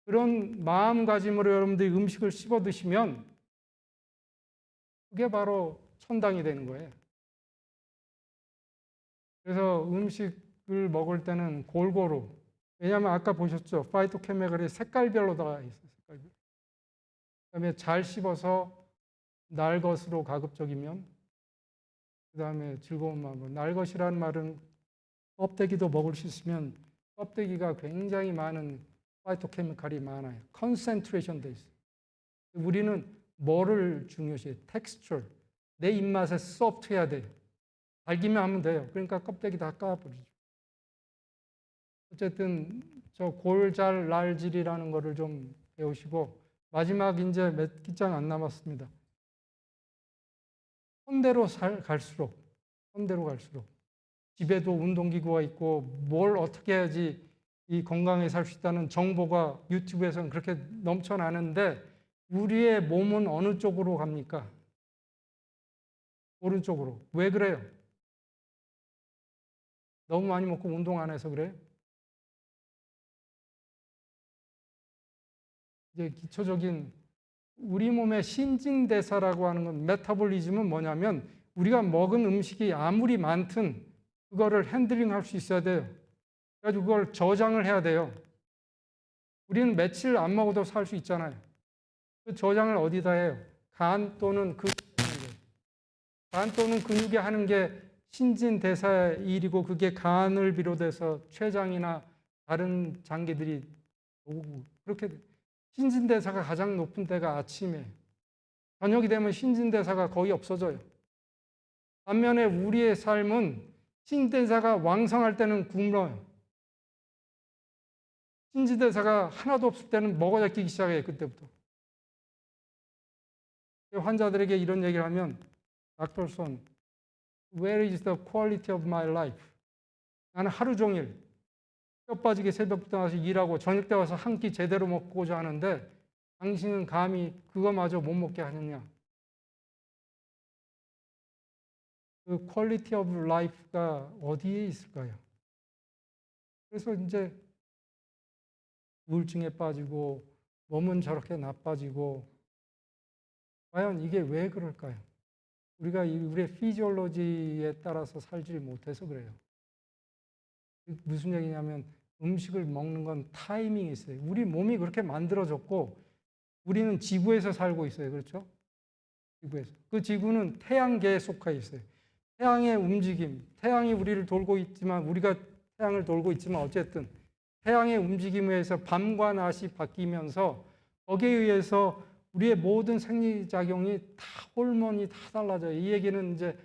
그런 마음가짐으로 여러분들이 음식을 씹어 드시면 그게 바로 천당이 되는 거예요. 그래서 음식을 먹을 때는 골고루, 왜냐하면 아까 보셨죠? 파이토케미칼이 색깔별로 다 있어요. 색깔별. 그다음에 잘 씹어서 날 것으로 가급적이면, 그다음에 즐거운 마음으로. 날 것이라는 말은 껍데기도 먹을 수 있으면 껍데기가 굉장히 많은 파이토케미칼이 많아요. 컨센트레이션 돼 있어요. 우리는 뭐를 중요시해요? 텍스처. 내 입맛에 소프트해야 돼요. 달기만 하면 돼요. 그러니까 껍데기 다 까버리죠. 어쨌든 저 골잘 날질이라는 거를 좀 배우시고, 마지막 이제 몇 기장 안 남았습니다. 현대로 갈수록 집에도 운동기구가 있고 뭘 어떻게 해야지 이 건강하게 살 수 있다는 정보가 유튜브에서는 그렇게 넘쳐나는데 우리의 몸은 어느 쪽으로 갑니까? 오른쪽으로. 왜 그래요? 너무 많이 먹고 운동 안 해서 그래요? 이제 기초적인 우리 몸의 신진대사라고 하는 건 메타볼리즘은 뭐냐면 우리가 먹은 음식이 아무리 많든 그거를 핸들링 할 수 있어야 돼요. 그래가지고 그걸 저장을 해야 돼요. 우리는 며칠 안 먹어도 살 수 있잖아요. 그 저장을 어디다 해요? 간 또는 간 또는 근육에 하는 게 신진대사의 일이고 그게 간을 비롯해서 췌장이나 다른 장기들이 오고 그렇게 신진대사가 가장 높은 때가 아침에 저녁이 되면 신진대사가 거의 없어져요. 반면에 우리의 삶은 신진대사가 왕성할 때는 굶어요. 신진대사가 하나도 없을 때는 먹어야 끼기 시작해요. 그때부터. 환자들에게 이런 얘기를 하면 Dr. Son, where is the quality of my life? 나는 하루 종일 뼈 빠지게 새벽부터 나와서 일하고 저녁 때 와서 한 끼 제대로 먹고자 하는데 당신은 감히 그거마저 못 먹게 하느냐. 그 퀄리티 오브 라이프가 어디에 있을까요? 그래서 이제 우울증에 빠지고 몸은 저렇게 나빠지고 과연 이게 왜 그럴까요? 우리가 우리의 피지올로지에 따라서 살지 못해서 그래요. 무슨 얘기냐면 음식을 먹는 건 타이밍이 있어요. 우리 몸이 그렇게 만들어졌고 우리는 지구에서 살고 있어요. 그렇죠? 지구에서. 그 지구는 태양계에 속해 있어요. 태양의 움직임, 태양이 우리를 돌고 있지만 우리가 태양을 돌고 있지만 어쨌든 태양의 움직임에 의해서 밤과 낮이 바뀌면서 거기에 의해서 우리의 모든 생리작용이 다 호르몬이 다 달라져요. 이 얘기는 이제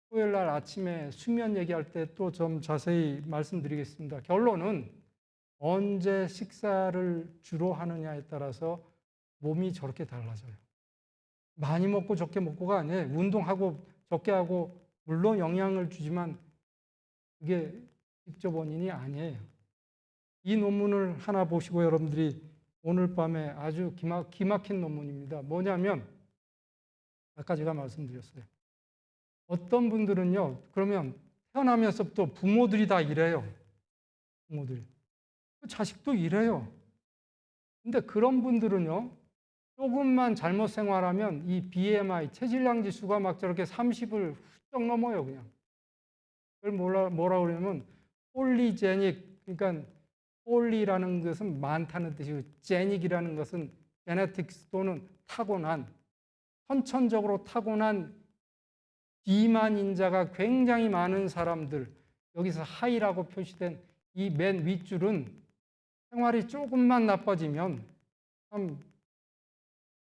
토요일 날 아침에 수면 얘기할 때 또 좀 자세히 말씀드리겠습니다. 결론은 언제 식사를 주로 하느냐에 따라서 몸이 저렇게 달라져요. 많이 먹고 적게 먹고가 아니에요. 운동하고 적게 하고 물론 영향을 주지만 그게 직접 원인이 아니에요. 이 논문을 하나 보시고 여러분들이 오늘 밤에 아주 기막힌 논문입니다. 뭐냐면 아까 제가 말씀드렸어요. 어떤 분들은요. 그러면 태어나면서부터 부모들이 다 이래요. 부모들이. 자식도 이래요. 근데 그런 분들은요. 조금만 잘못 생활하면 이 BMI, 체질량 지수가 막 저렇게 30을 훌쩍 넘어요, 그냥. 그걸 뭐라 그러냐면 폴리제닉, 그러니까 폴리라는 것은 많다는 뜻이고 제닉이라는 것은 제네틱스 또는 타고난, 선천적으로 타고난 비만 인자가 굉장히 많은 사람들, 여기서 하이라고 표시된 이 맨 윗줄은 생활이 조금만 나빠지면 참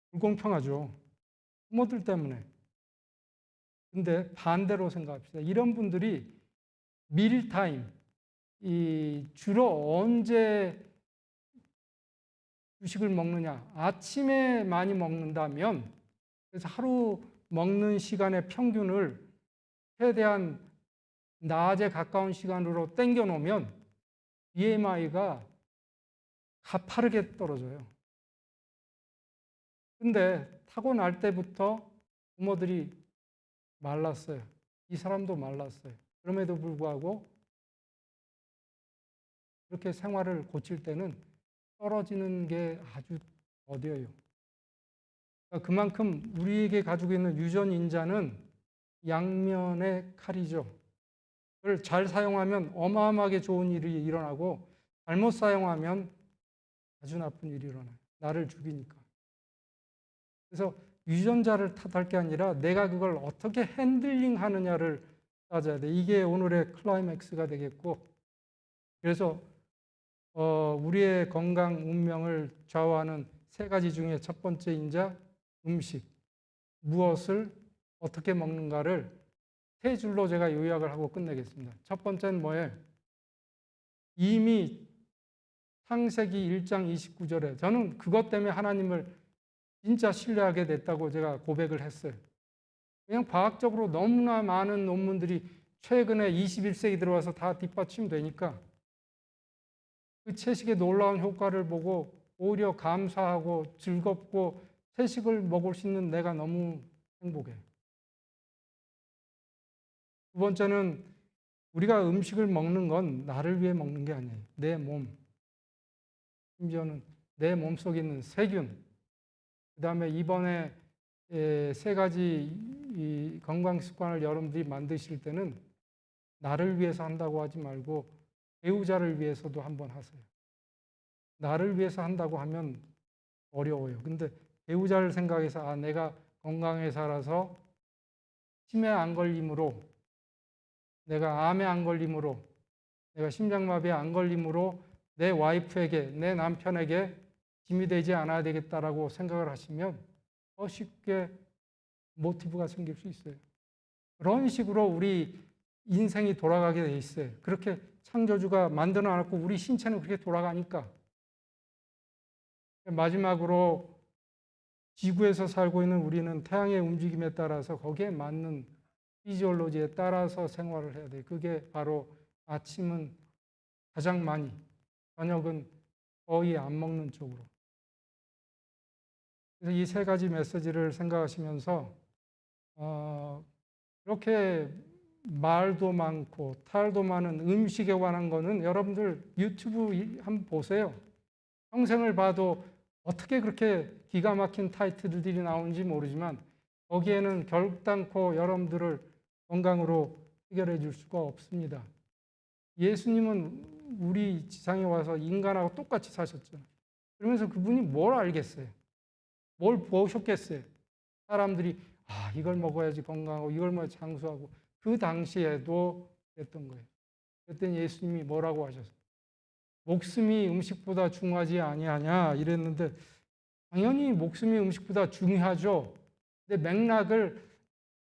불공평하죠. 부모들 때문에. 근데 반대로 생각합시다. 이런 분들이 밀타임, 주로 언제 주식을 먹느냐? 아침에 많이 먹는다면, 그래서 하루 먹는 시간의 평균을 최대한 낮에 가까운 시간으로 땡겨 놓으면 BMI가 가파르게 떨어져요. 근데 타고날 때부터 부모들이 말랐어요. 이 사람도 말랐어요. 그럼에도 불구하고 그렇게 생활을 고칠 때는 떨어지는 게 아주 더뎌요. 그러니까 그만큼 우리에게 가지고 있는 유전인자는 양면의 칼이죠. 그걸 잘 사용하면 어마어마하게 좋은 일이 일어나고 잘못 사용하면 아주 나쁜 일이 일어나요. 나를 죽이니까. 그래서 유전자를 탓할 게 아니라 내가 그걸 어떻게 핸들링 하느냐를 따져야 돼. 이게 오늘의 클라이맥스가 되겠고, 그래서 우리의 건강 운명을 좌우하는 세 가지 중에 첫 번째 인자 음식, 무엇을 어떻게 먹는가를 세 줄로 제가 요약을 하고 끝내겠습니다. 첫 번째는 뭐예요? 이미 창세기 1장 29절에 저는 그것 때문에 하나님을 진짜 신뢰하게 됐다고 제가 고백을 했어요. 그냥 과학적으로 너무나 많은 논문들이 최근에 21세기 들어와서 다 뒷받침되니까 그 채식의 놀라운 효과를 보고 오히려 감사하고 즐겁고 채식을 먹을 수 있는 내가 너무 행복해. 두 번째는 우리가 음식을 먹는 건 나를 위해 먹는 게 아니에요. 내 몸, 심지어는 내 몸속에 있는 세균, 그 다음에 이번에 세 가지 이 건강 습관을 여러분들이 만드실 때는 나를 위해서 한다고 하지 말고 배우자를 위해서도 한번 하세요. 나를 위해서 한다고 하면 어려워요. 근데 배우자를 생각해서 내가 건강하게 살아서 치매 안 걸림으로, 내가 암에 안 걸림으로, 내가 심장마비에 안 걸림으로 내 와이프에게, 내 남편에게 짐이 되지 않아야 되겠다라고 생각을 하시면 더 쉽게 모티브가 생길 수 있어요. 그런 식으로 우리 인생이 돌아가게 돼 있어요. 그렇게 창조주가 만들어 놨고 우리 신체는 그렇게 돌아가니까. 마지막으로 지구에서 살고 있는 우리는 태양의 움직임에 따라서 거기에 맞는 피지올로지에 따라서 생활을 해야 돼요. 그게 바로 아침은 가장 많이, 저녁은 거의 안 먹는 쪽으로. 그래서 이 세 가지 메시지를 생각하시면서 이렇게 말도 많고 탈도 많은 음식에 관한 거는 여러분들 유튜브 한번 보세요. 평생을 봐도 어떻게 그렇게 기가 막힌 타이틀들이 나오는지 모르지만 거기에는 결단코 여러분들을 건강으로 해결해 줄 수가 없습니다. 예수님은 우리 지상에 와서 인간하고 똑같이 사셨죠. 그러면서 그분이 뭘 알겠어요? 뭘 보셨겠어요? 사람들이 이걸 먹어야지 건강하고 이걸 먹어야지 장수하고 그 당시에도 그랬던 거예요. 그랬더니 예수님이 뭐라고 하셨어요? 목숨이 음식보다 중요하지 아니하냐 이랬는데 당연히 목숨이 음식보다 중요하죠. 근데 맥락을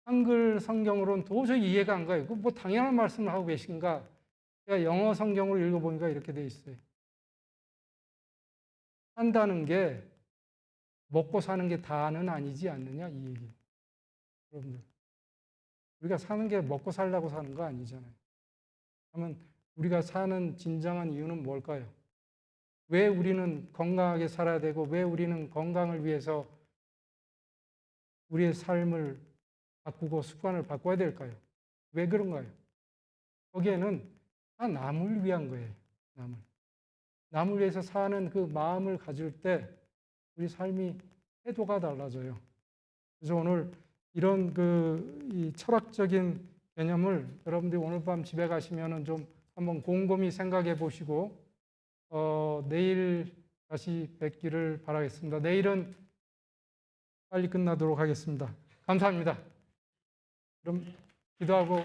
한글 성경으로는 도저히 이해가 안 가요. 뭐 당연한 말씀을 하고 계신가? 제가 영어 성경으로 읽어보니까 이렇게 돼 있어요. 산다는 게 먹고 사는 게 다는 아니지 않느냐 이 얘기. 여러분들 우리가 사는 게 먹고 살려고 사는 거 아니잖아요. 그러면 우리가 사는 진정한 이유는 뭘까요? 왜 우리는 건강하게 살아야 되고 왜 우리는 건강을 위해서 우리의 삶을 바꾸고 습관을 바꿔야 될까요? 왜 그런가요? 거기에는 다 남을 위한 거예요. 남을 위해서 사는 그 마음을 가질 때 우리 삶이 태도가 달라져요. 그래서 오늘 이런 이 철학적인 개념을 여러분들이 오늘 밤 집에 가시면은 좀 한번 곰곰이 생각해 보시고 내일 다시 뵙기를 바라겠습니다. 내일은 빨리 끝나도록 하겠습니다. 감사합니다. 그럼 기도하고